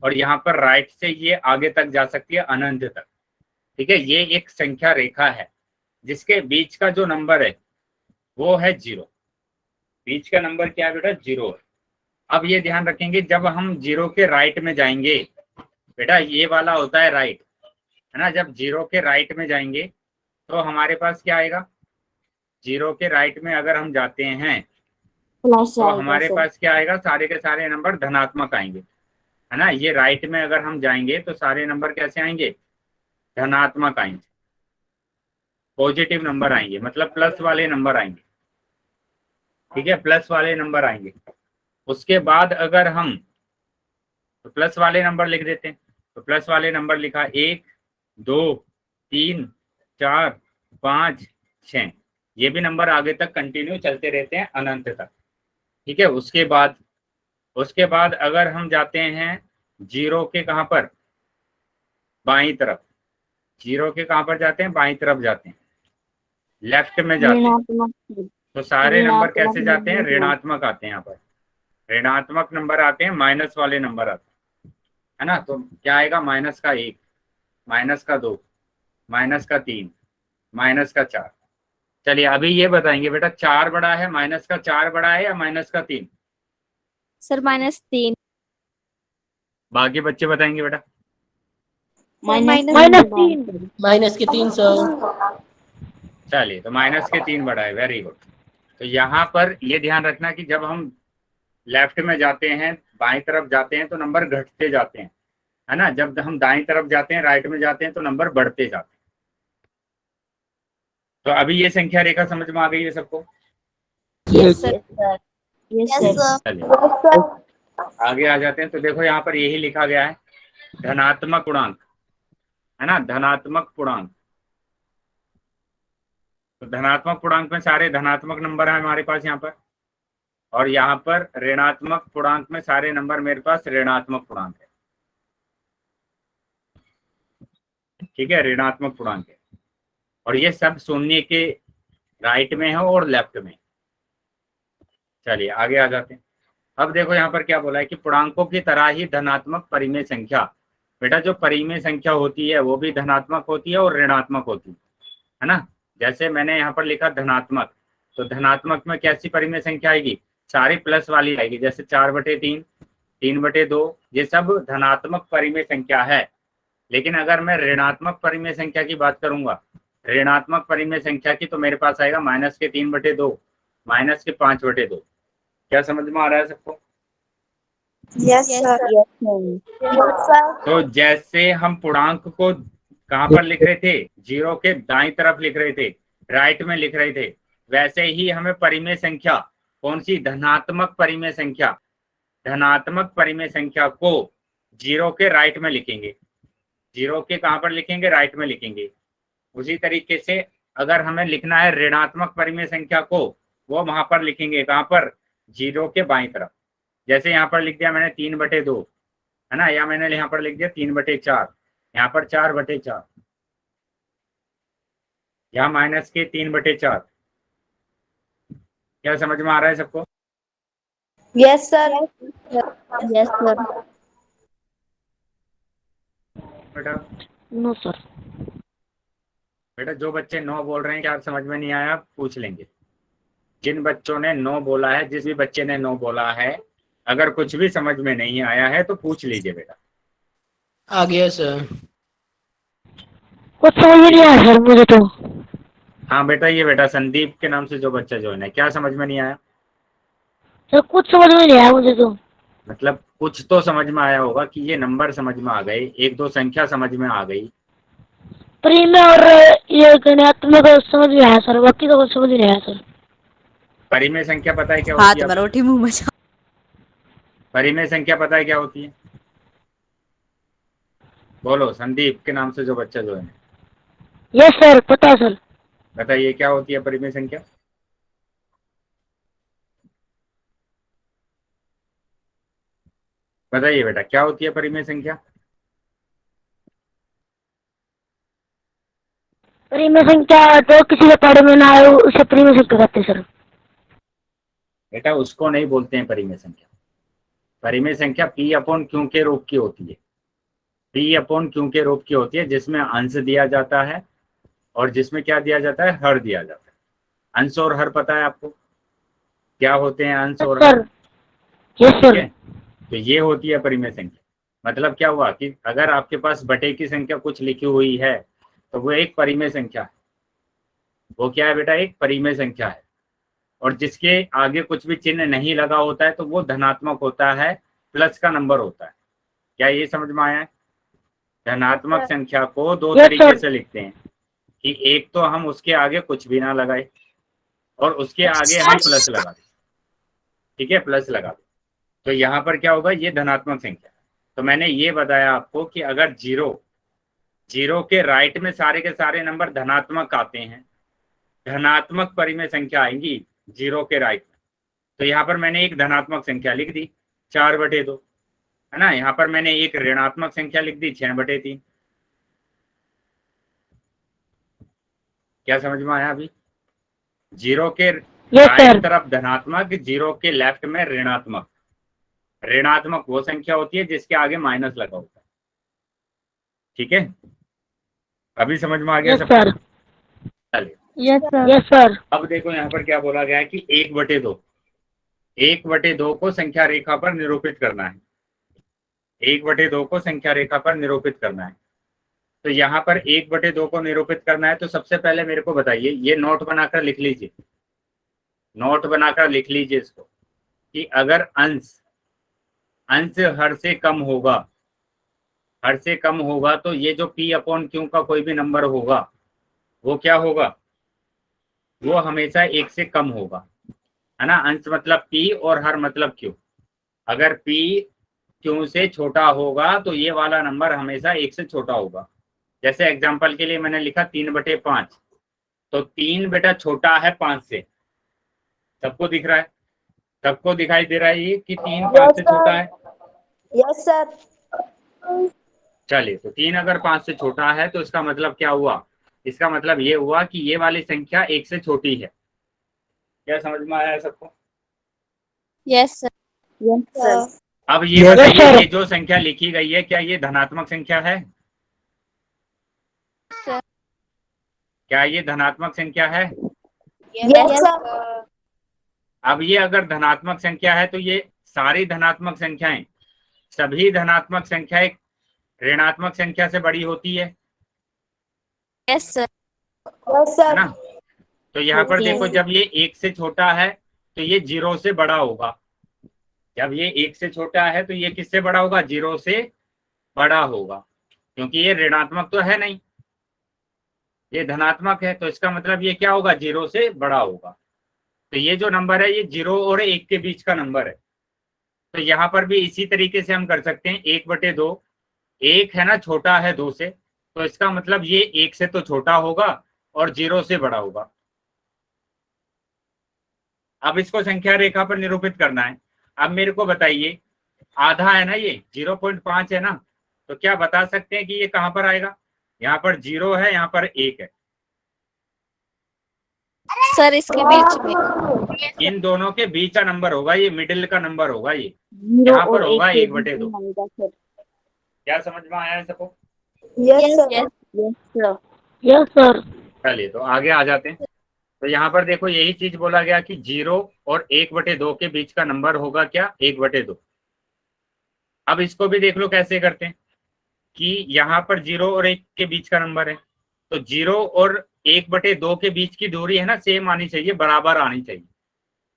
और यहाँ पर राइट से ये आगे तक जा सकती है अनंत तक। ठीक है, ये एक संख्या रेखा है जिसके बीच का जो नंबर है वो है 0। बीच का नंबर क्या है बेटा? 0 है। अब ये ध्यान रखेंगे, जब हम 0 के राइट में जाएंगे बेटा, ये वाला होता है राइट, है ना। जब 0 के राइट में जाएंगे तो हमारे पास क्या आएगा? 0 के राइट में अगर हम जाते हैं तो हमारे पास क्या आएगा? सारे के सारे नंबर धनात्मक आएंगे, है ना। ये राइट में अगर हम जाएंगे तो सारे नंबर कैसे आएंगे? धनात्मक आएंगे, पॉजिटिव नंबर आएंगे, मतलब प्लस वाले नंबर आएंगे। ठीक है, प्लस वाले नंबर आएंगे। उसके बाद अगर हम तो प्लस वाले नंबर लिख देते हैं, तो प्लस वाले नंबर लिखा 1 2 3 4 5 6, ये भी नंबर आगे तक कंटिन्यू चलते रहते हैं अनंत तक। ठीक है, उसके बाद अगर हम जाते हैं 0 के कहां पर? बाईं तरफ। 0 के कहां पर जाते हैं? बाईं तरफ जाते हैं, लेफ्ट में जाते हैं, तो सारे नंबर कैसे जाते हैं? ऋणात्मक आते हैं। यहाँ पर ऋणात्मक नंबर आते हैं, माइनस वाले नंबर आते हैं, है ना। तो क्या आएगा? माइनस का 1, माइनस का 2, माइनस का 3, माइनस का 4। चलिए अभी ये बताएंगे बेटा, 4 बड़ा है, माइनस का 4 बड़ा है या माइनस का 3? सर -3। बाकी बच्चे बताएंगे बेटा। -3। माइनस के 3 सर। चलिए, तो माइनस के 3 बड़ा है, वेरी गुड। तो यहाँ पर ये ध्यान रखना कि जब हम लेफ्ट में जाते हैं, बाईं तरफ जाते हैं तो नंबर घटते जाते हैं, है ना। जब हम दाईं तरफ जाते हैं, राइट में जाते हैं तो नंबर बढ़ते जाते हैं। तो अभी ये संख्या रेखा समझ में आ गई है सबको? Yes sir. चलिए आगे आ जाते हैं। तो देखो यहाँ पर यही लिखा गया है, धनात्मक पूर्णांक, है ना, धनात्मक पूर्णांक। तो धनात्मक पूर्णांक में सारे धनात्मक नंबर है हमारे पास यहाँ पर, और यहाँ पर ऋणात्मक पूर्णांक में सारे नंबर मेरे पास ऋणात्मक पूर्णांक है। ठीक है, ऋणात्मक पूर्णांक है, और ये सब शून्य के राइट में है और लेफ्ट में। चलिए आगे आ जाते हैं। अब देखो यहाँ पर क्या बोला है कि पूर्णांकों की तरह ही धनात्मक परिमेय संख्या, बेटा जो परिमेय संख्या होती है वो भी धनात्मक होती है और ऋणात्मक होती है ना। जैसे मैंने यहाँ पर लिखा धनात्मक, तो धनात्मक में कैसी परिमेय संख्या आएगी? सारी प्लस वाली आएगी, जैसे 4/3, 3/2, ये सब धनात्मक परिमेय संख्या है। लेकिन अगर मैं ऋणात्मक परिमेय संख्या की बात करूंगा, ऋणात्मक परिमेय संख्या की, तो मेरे पास आएगा -3/2, -5/2। क्या समझ में आ रहा है सबको? Yes sir. तो जैसे हम पूर्णांक को कहां पर लिख रहे थे? 0 के दाईं तरफ लिख रहे थे, राइट में लिख रहे थे, वैसे ही हमें परिमेय संख्या, कौन सी? धनात्मक परिमेय संख्या, धनात्मक परिमेय संख्या को 0 के राइट में लिखेंगे। 0 के कहां पर लिखेंगे? राइट में लिखेंगे। उसी तरीके से अगर हमें लिखना है ऋणात्मक परिमेय संख्या को, वो वहां पर लिखेंगे, कहां पर? 0 के बाईं तरफ। जैसे यहाँ पर लिख दिया मैंने 3/2, है ना, या मैंने यहाँ पर लिख दिया 3/4, यहाँ पर 4/4, यहाँ माइनस के 3/4। क्या समझ में आ रहा है सबको? Yes sir. Yes sir. बेटा नो सर। बेटा जो बच्चे नो बोल रहे हैं, क्या समझ में नहीं आया? पूछ लेंगे। जिन बच्चों ने नो बोला है, जिस भी बच्चे ने नो बोला है, अगर कुछ भी समझ में नहीं आया है तो पूछ लीजिए बेटा। आ गया सर। कुछ समझ में नहीं आया सर मुझे तो। हाँ बेटा, ये बेटा संदीप के नाम से जो बच्चा ज्वाइन है, क्या समझ में नहीं आया? सर कुछ समझ में नहीं आया मुझे तो। मतलब कुछ तो समझ में आया होगा कि ये नंबर समझ में आ गए, 1-2 संख्या समझ में आ गई। परिमेय और ये ऋणात्मक समझ में आया सर, बाकी तो कुछ समझ नहीं आया सर। परिमेय संख्या पता है क्या होती है? हाथ में रोटी मुंह में परिमेय संख्या पता है क्या होती है? बोलो, संदीप के नाम से जो बच्चा जो है। यस सर, पता है सर। बताइए क्या होती है परिमेय संख्या? बताइए बेटा क्या होती है परिमेय संख्या? परिमेय संख्या जो किसी के पढ़े में ना आए उसे परिमेय संख्या कहते हैं सर। बेटा उसको नहीं बोलते हैं परिमेय संख्या, परिमेय संख्या p अपॉन q के रूप की होती है, p अपॉन q के रूप की होती है, जिसमें अंश दिया जाता है और जिसमें क्या दिया जाता है, हर दिया जाता है। अंश और हर पता है आपको क्या होते हैं? अंश और हर, सर यस ठीक सर है। तो ये होती है परिमेय संख्या। मतलब क्या हुआ कि अगर आपके पास बटे की संख्या कुछ लिखी हुई है तो वो एक परिमेय संख्या है। वो क्या है बेटा? एक परिमेय संख्या है। और जिसके आगे कुछ भी चिन्ह नहीं लगा होता है तो वो धनात्मक होता है, प्लस का नंबर होता है। क्या ये समझ में आया है? धनात्मक संख्या को दो Yes, तरीके sir. से लिखते हैं कि एक तो हम उसके आगे कुछ भी ना लगाए और उसके आगे हम प्लस लगा दें, ठीक है, प्लस लगा दें। तो यहाँ पर क्या होगा? ये धनात्मक संख्या। तो मैंने ये बताया आपको कि अगर जीरो के राइट में सारे के सारे नंबर धनात्मक आते हैं, धनात्मक परिमेय संख्या आएंगी जीरो के राइट में, तो यहाँ पर मैंने एक धनात्मक संख्या लिख दी 4/2, है ना। यहाँ पर मैंने एक ऋणात्मक संख्या लिख दी 6/3। क्या समझ में आया? अभी जीरो के यस राइट सर तरफ धनात्मक, जीरो के लेफ्ट में ऋणात्मक। ऋणात्मक वो संख्या होती है जिसके आगे माइनस लगा होता है, ठीक है। अभी समझ में आ गया यस सबको? सर चलिए, यस सर अब देखो यहाँ पर क्या बोला गया है कि 1/2, 1/2 को संख्या रेखा पर निरूपित करना है। 1/2 को संख्या रेखा पर निरूपित करना है। तो यहाँ पर 1/2 को निरूपित करना है तो सबसे पहले मेरे को बताइए, ये नोट बनाकर लिख लीजिए, नोट बनाकर लिख लीजिए इसको, कि अगर अंश हर से कम होगा, हर से कम होगा तो ये जो p अपॉन q का कोई भी नंबर होगा वो क्या होगा? वो हमेशा 1 से कम होगा, है ना। अंश मतलब p और हर मतलब q। अगर p q से छोटा होगा तो ये वाला नंबर हमेशा 1 से छोटा होगा। जैसे एग्जांपल के लिए मैंने लिखा 3/5, तो 3 बेटा छोटा है 5 से। सबको दिख रहा है? सबको दिखाई दे रहा है ये कि 3 5 से छोटा है? Yes sir. चलिए, तो 3 अगर 5 से छोटा है तो इसका मतलब क्या हुआ? इसका मतलब ये हुआ कि ये वाली संख्या 1 से छोटी है। क्या समझ में आया सबको? Yes sir. अब ये Yes, बताइए, sir. ये जो संख्या लिखी गई है क्या ये धनात्मक संख्या है? सर। क्या ये धनात्मक संख्या है? Yes sir. अब ये अगर धनात्मक संख्या है तो ये सारी धनात्मक संख्याएं, सभी धनात्मक संख्याएं ऋणात्मक संख्या से बड़ी होती है, यस सर। यस है ना। सर। तो यहाँ पर देखो, जब ये 1 से छोटा है तो ये 0 से बड़ा होगा। जब ये 1 से छोटा है तो ये किससे बड़ा होगा? 0 से बड़ा होगा, क्योंकि ये ऋणात्मक तो है नहीं, ये धनात्मक है। तो इसका मतलब ये क्या होगा? 0 से बड़ा होगा। तो ये जो नंबर है ये 0 और 1 के बीच का नंबर है। तो यहाँ पर भी इसी तरीके से हम कर सकते हैं। 1/2, 1 है ना, छोटा है 2 से, तो इसका मतलब ये 1 से तो छोटा होगा और 0 से बड़ा होगा। अब इसको संख्या रेखा पर निरूपित करना है। अब मेरे को बताइए, आधा है ना, ये 0.5 है ना, तो क्या बता सकते हैं कि ये कहाँ पर आएगा? यहाँ पर 0 है, यहाँ पर 1 है, सर इसके बीच में। इन दोनों के बीच का नंबर होगा, ये मिडिल का नंबर होगा, ये यहाँ पर होगा 1/2। क्या समझ में आया है सबको? Yes sir. यस सर चलिए, तो आगे आ जाते हैं। तो यहाँ पर देखो, यही चीज बोला गया कि 0 और 1/2 के बीच का नंबर होगा क्या? 1/2। अब इसको भी देख लो कैसे करते हैं, कि यहाँ पर 0 और 1 के बीच का नंबर है, तो 0 और 1/2 के बीच की दूरी है ना, सेम आनी चाहिए, बराबर आनी चाहिए।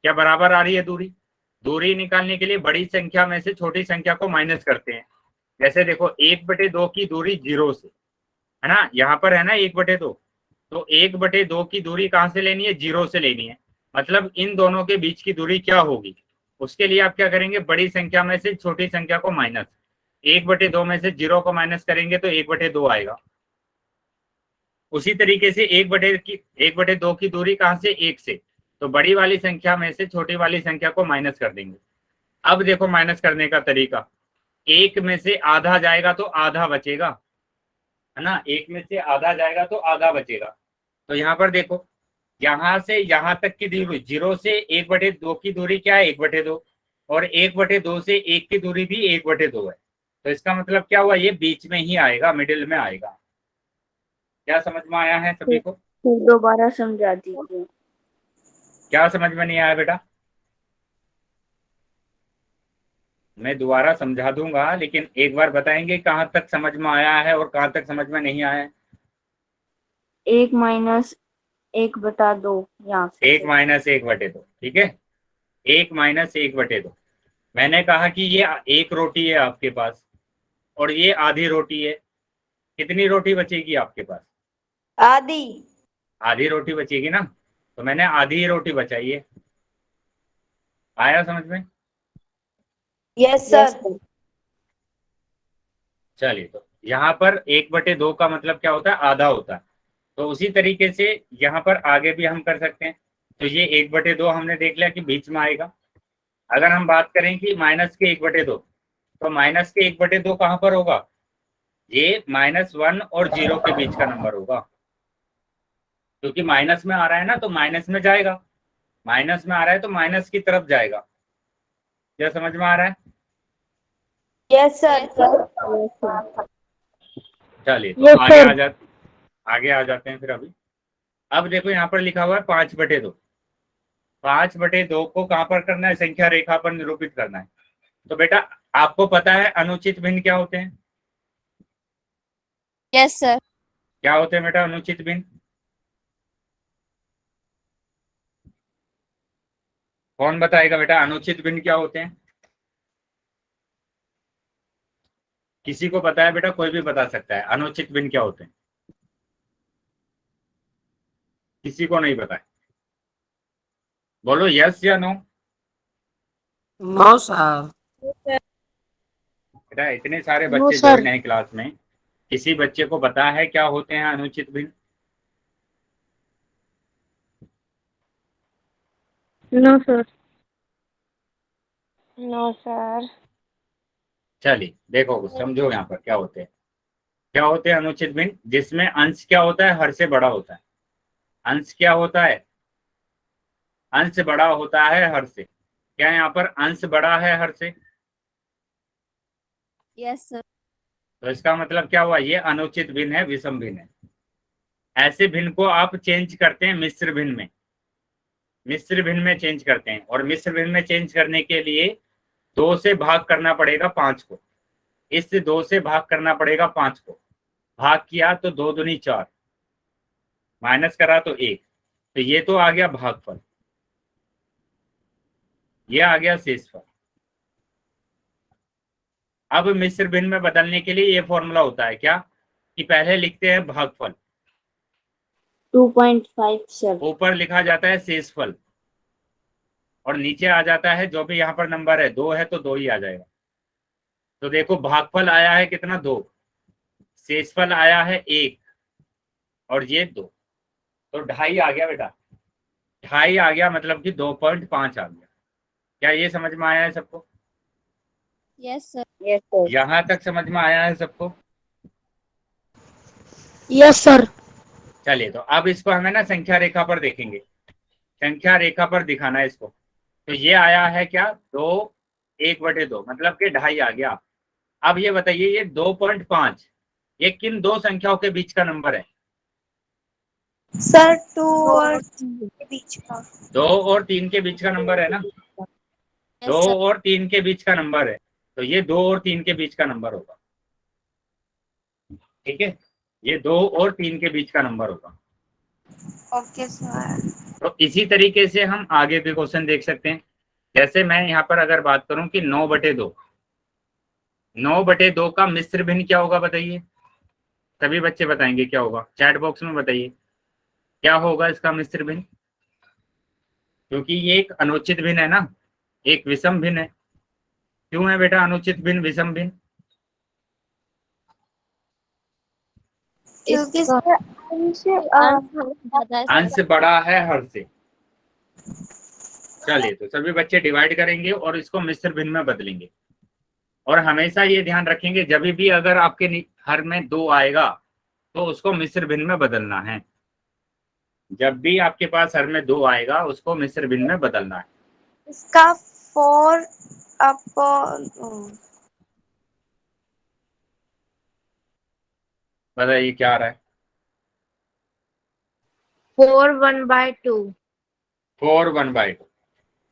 क्या बराबर आ रही है दूरी? दूरी निकालने के लिए बड़ी संख्या में से छोटी संख्या को माइनस करते हैं। जैसे देखो, 1/2 की दूरी 0 से, है ना, यहाँ पर है ना 1/2, तो 1/2 की दूरी कहाँ से लेनी है? 0 से लेनी है। मतलब इन दोनों के बीच की दूरी क्या होगी? उसके लिए आप क्या करेंगे? बड़ी संख्या में से छोटी संख्या को माइनस, 1/2 में से 0 को माइनस करेंगे तो 1/2 आएगा। उसी तरीके से 1/2 की दूरी कहाँ से? 1 से, तो बड़ी वाली संख्या में से छोटी वाली संख्या को माइनस कर देंगे। अब देखो माइनस करने का तरीका, 1 में से आधा जाएगा तो आधा बचेगा, है ना, 1 में से आधा जाएगा तो आधा बचेगा। तो यहाँ पर देखो, यहाँ से यहाँ तक की दूरी, 0 से 1/2 की दूरी क्या है? 1/2। और 1/2 से 1 की दूरी भी 1/2 है, तो इसका मतलब क्या हुआ, ये बीच में ही आएगा, मिडिल में आएगा। क्या समझ में आया है सभी को? दोबारा समझा दीजिए। क्या समझ में नहीं आया बेटा? मैं दोबारा समझा दूंगा, लेकिन एक बार बताएंगे कहाँ तक समझ में आया है और कहाँ तक समझ में नहीं आया है? 1 माइनस 1/2 यहाँ से 1 माइनस 1/2, ठीक है। 1 माइनस 1/2। मैंने कहा कि ये एक रोटी है आपके पास और ये आधी रोटी है। कितनी रोटी बचेगी आपके पास? आदि। आधी रोटी बचेगी ना, तो मैंने आधी ही रोटी बचाई है। आया समझ में? Yes sir. चलिए, तो यहाँ पर 1/2 का मतलब क्या होता है, आधा होता है। तो उसी तरीके से यहाँ पर आगे भी हम कर सकते हैं। तो ये 1/2 हमने देख लिया कि बीच में आएगा। अगर हम बात करें कि माइनस के 1/2, तो माइनस के 1/2 कहाँ पर होगा? ये -1 और 0 के बीच का नंबर होगा, क्योंकि माइनस में आ रहा है ना, तो माइनस में जाएगा। माइनस में आ रहा है तो माइनस की तरफ जाएगा। क्या समझ में आ रहा है? Yes sir. चलिए, तो Yes, आगे sir. आगे आ जाते हैं फिर अभी। अब देखो यहाँ पर लिखा हुआ है 5/2। 5/2 को कहाँ पर करना है? संख्या रेखा पर निरूपित करना है। तो बेटा आपको पता है अनुचित भिन्न क्या होते हैं? Yes sir. क्या होते हैं बेटा अनुचित भिन्न? कौन बताएगा बेटा अनुचित भिन्न क्या होते हैं? किसी को पता है बेटा? कोई भी बता सकता है अनुचित भिन्न क्या होते हैं? किसी को नहीं पता है? बोलो यस या नो। No sir. बेटा इतने सारे No, बच्चे sir. ज्वाइन हैं क्लास में, किसी बच्चे को पता है क्या होते हैं अनुचित भिन्न? No, sir. No sir. चलिए देखो, समझो यहाँ पर क्या होते हैं। क्या होते हैं अनुचित भिन्न? जिसमें अंश क्या होता है, हर से बड़ा होता है। अंश क्या होता है? अंश बड़ा होता है हर से। क्या यहाँ पर अंश बड़ा है हर से? Yes sir. तो इसका मतलब क्या हुआ, ये अनुचित भिन्न है, विषम भिन्न है। ऐसे भिन्न को आप चेंज करते हैं मिश्र भिन्न में। मिश्र भिन्न में चेंज करते हैं, और मिश्र भिन्न में चेंज करने के लिए 2 से भाग करना पड़ेगा 5 को। इस 2 से भाग करना पड़ेगा 5 को। भाग किया तो 2 दूनी 4, माइनस करा तो 1, तो ये तो आ गया भागफल, ये आ गया शेषफल। अब मिश्र भिन्न में बदलने के लिए ये फॉर्मूला होता है क्या, कि पहले लिखते हैं भागफल, 2.57 ऊपर लिखा जाता है शेषफल, और नीचे आ जाता है जो भी यहाँ पर नंबर है। 2 है तो 2 ही आ जाएगा। तो देखो भागफल आया है कितना, 2, शेषफल आया है 1, और ये 2, तो 2.5 आ गया बेटा। 2.5 आ गया, मतलब कि 2.5 आ गया। क्या ये समझ में आया है सबको? Yes sir. Yes sir. यहाँ तक समझ में आया है सबको? Yes, sir. चलिए, तो अब इसको हमें ना संख्या रेखा पर देखेंगे। संख्या रेखा पर दिखाना है इसको। तो ये आया है क्या, 2 1/2, मतलब कि 2.5 आ गया। अब ये बताइए, ये 2.5 ये किन दो संख्याओं के बीच का नंबर है? सर 2 और 3 के बीच का। 2 और 3 के बीच का नंबर है ना? 2 यस सर। और 3 के बीच का नंबर है, तो ये 2 और 3 के बीच का नंबर होगा। ठीक है, ये 2 और 3 के बीच का नंबर होगा। Okay sir. तो इसी तरीके से हम आगे भी क्वेश्चन देख सकते हैं। जैसे मैं यहाँ पर अगर बात करूं कि 9/2, 9/2 का मिश्र भिन्न क्या होगा बताइए? सभी बच्चे बताएंगे क्या होगा, चैट बॉक्स में बताइए क्या होगा इसका मिश्र भिन्न, क्योंकि ये एक अनुचित भिन्न है ना, एक विषम भिन्न है। क्यों है बेटा अनुचित भिन्न विषम भिन्न? क्योंकि सर अंश अंश बड़ा है हर से। चलिए, तो सभी बच्चे डिवाइड करेंगे और इसको मिश्र भिन्न में बदलेंगे। और हमेशा ये ध्यान रखेंगे, जब भी अगर आपके हर में 2 आएगा तो उसको मिश्र भिन्न में बदलना है। जब भी आपके पास हर में 2 आएगा उसको मिश्र भिन्न में बदलना है। इसका 4 upon बताइए क्या आ रहा है? 4 1/2 4 1/2।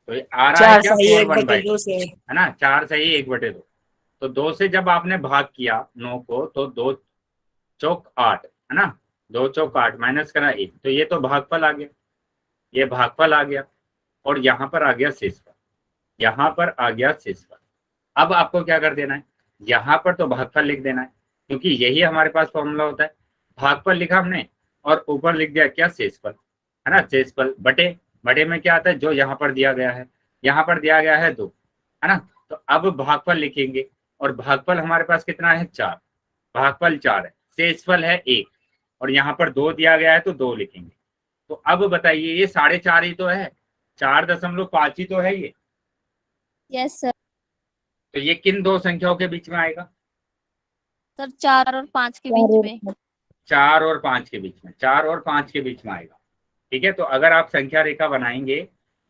तो ये आ रहा है 4 क्या? सही 4 1 बटे 1/2 2 से। है ना, 4 सही 1/2। तो 2 से जब आपने भाग किया 9 को तो 2 चौक 8 है ना, 2 चौक 8 माइनस करा 1, तो ये तो भागफल आ गया, ये भागफल आ गया, और यहाँ पर आ गया शेषफल, यहाँ पर आ गया शेषफल। अब आपको क्या कर देना है, यहाँ पर तो भागफल लिख देना है, क्योंकि यही हमारे पास फॉर्मूला होता है। भागफल लिखा हमने और ऊपर लिख दिया क्या, शेषफल, है ना, शेषफल बटे, बटे में क्या आता है, जो यहाँ पर दिया गया है, यहाँ पर दिया गया है 2, है ना। तो अब भागफल लिखेंगे, और भागफल हमारे पास कितना है, 4, भागफल 4 है, शेषफल है 1, और यहाँ पर 2 दिया गया है तो 2 लिखेंगे। तो अब बताइए ये 4.5 ही तो है, 4.5 ही तो है ये। Yes sir. तो ये किन दो संख्याओं के बीच में आएगा? सर 4 और 5 के बीच में। 4 और 5 के बीच में, 4 और 5 के बीच में आएगा। ठीक है, तो अगर आप संख्या रेखा बनाएंगे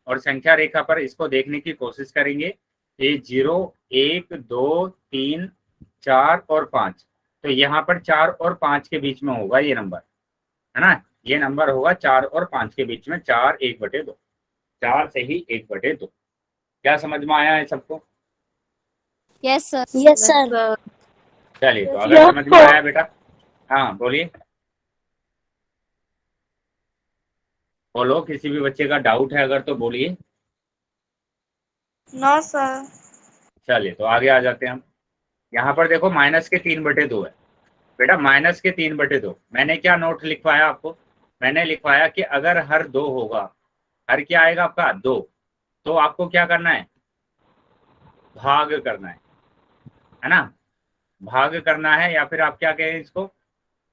और संख्या रेखा पर इसको देखने की कोशिश करेंगे, ये 0 1 2 3 4 और 5, तो यहाँ पर 4 और 5 के बीच में होगा ये नंबर, है ना, ये नंबर होगा 4 और 5 के बीच में, 4 1/2, 4 सही 1/2। क्या समझ में आया है सबको? Yes sir. Yes sir. चलिए, तो अगर समझ में आया बेटा, हाँ बोलिए, बोलो, किसी भी बच्चे का डाउट है अगर तो बोलिए। No sir. चलिए, तो आगे आ जाते हैं हम। यहाँ पर देखो माइनस के 3/2 है बेटा, माइनस के 3/2। मैंने क्या नोट लिखवाया आपको, मैंने लिखवाया कि अगर हर 2 होगा, हर क्या आएगा आपका 2, तो आपको क्या करना है, भाग करना है ना, भाग करना है, या फिर आप क्या कहें इसको,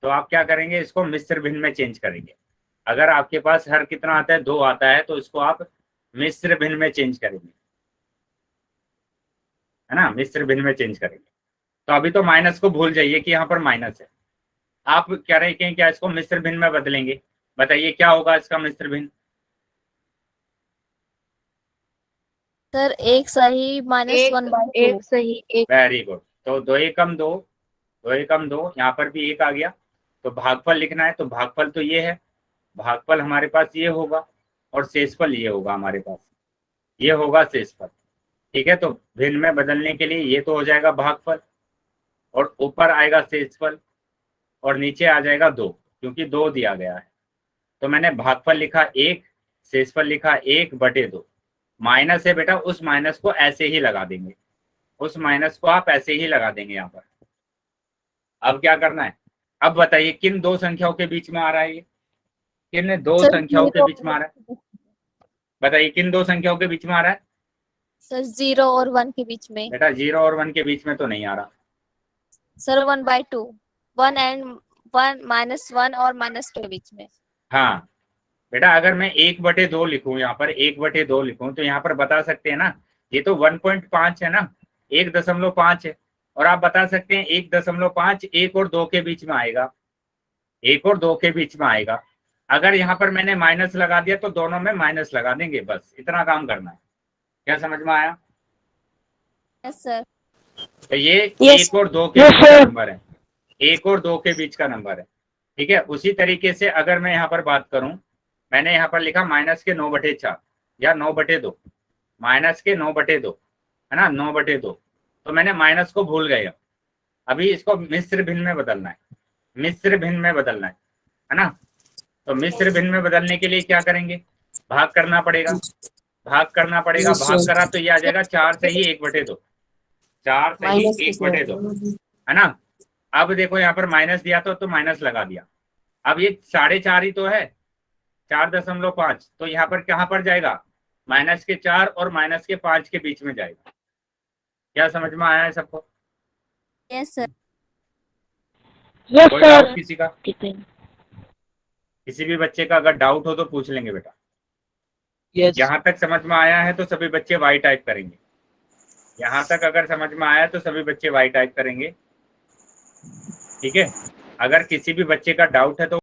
तो आप क्या करेंगे, इसको मिश्र भिन्न में चेंज करेंगे। अगर आपके पास हर कितना आता है, 2 आता है, तो इसको आप मिश्र भिन्न में चेंज करेंगे, है ना, मिश्र भिन्न में चेंज करेंगे। तो अभी तो माइनस को भूल जाइए कि यहाँ पर माइनस है, आप क्या रहे हैं, क्या इसको मिश्र भिन्न में बदलेंगे। बताइए क्या होगा इसका मिश्र भिन्न? सर 1 सही -1/2। एक सही एक। Very good. तो 2 एकम 2, 2 एकम 2, यहाँ पर भी 1 आ गया, तो भागफल लिखना है, तो भागफल तो ये है, भागफल हमारे पास ये होगा, और शेषफल ये होगा हमारे पास, ये होगा शेषफल। ठीक है, तो भिन्न में बदलने के लिए ये तो हो जाएगा भागफल, और ऊपर आएगा शेषफल, और नीचे आ जाएगा 2, क्योंकि 2 दिया गया है। तो मैंने भागफल लिखा 1, शेषफल लिखा 1/2। माइनस है बेटा, उस माइनस को ऐसे ही लगा देंगे, उस माइनस को आप ऐसे ही लगा देंगे यहाँ पर। अब क्या करना है, अब बताइए किन 2 संख्याओं के बीच में आ रहा है ये, किन 2 सर संख्याओं के 0 बीच में आ रहा है? बताइए किन 2 संख्याओं के बीच में आ रहा है? सर 0 और 1 के बीच में। बेटा 0 और 1 के बीच में तो नहीं आ रहा। सर 1/2, 1 एंड 1 -1 और -2 के बीच में। हाँ बेटा, अगर मैं 1/2 लिखूं, यहाँ पर 1/2 लिखूं, तो यहाँ पर बता सकते हैं ना, ये तो 1.5 है ना, 1.5 है, और आप बता सकते हैं 1.5 1 और 2 के बीच में आएगा, 1 और 2 के बीच में आएगा। अगर यहाँ पर मैंने माइनस लगा दिया तो दोनों में माइनस लगा देंगे, बस इतना काम करना है। क्या समझ में आया? Yes sir. तो ये Yes. 1 और 2 के बीच का नंबर है, 1 और 2 के बीच का नंबर है। ठीक है, उसी तरीके से अगर मैं यहाँ पर बात करूं, मैंने यहाँ पर लिखा माइनस के 9/4 या 9/2, माइनस के 9/2, है ना, 9/2, तो मैंने माइनस को भूल गया, अभी इसको मिश्र भिन्न में बदलना है, मिश्र भिन्न में बदलना है ना। तो मिश्र भिन्न में बदलने के लिए क्या करेंगे, भाग करना पड़ेगा, भाग करना पड़ेगा, भाग करा तो ये आ जाएगा 4 सही 1/2, 4 सही 1/2, है ना। अब देखो यहाँ पर माइनस दिया तो माइनस लगा दिया, अब ये 4.5 ही तो है, 4.5, तो यहाँ पर कहाँ पर जाएगा, माइनस के 4 और माइनस के 5 के बीच में जाएगा। क्या समझ में आया है सबको? Yes sir. यस कोई सर। डाउट किसी का? किसी भी बच्चे का अगर डाउट हो तो पूछ लेंगे बेटा। यस। यहाँ तक समझ में आया है तो सभी बच्चे वाई टाइप करेंगे, यहाँ तक अगर समझ में आया तो सभी बच्चे वाई टाइप करेंगे। ठीक है, अगर किसी भी बच्चे का डाउट है तो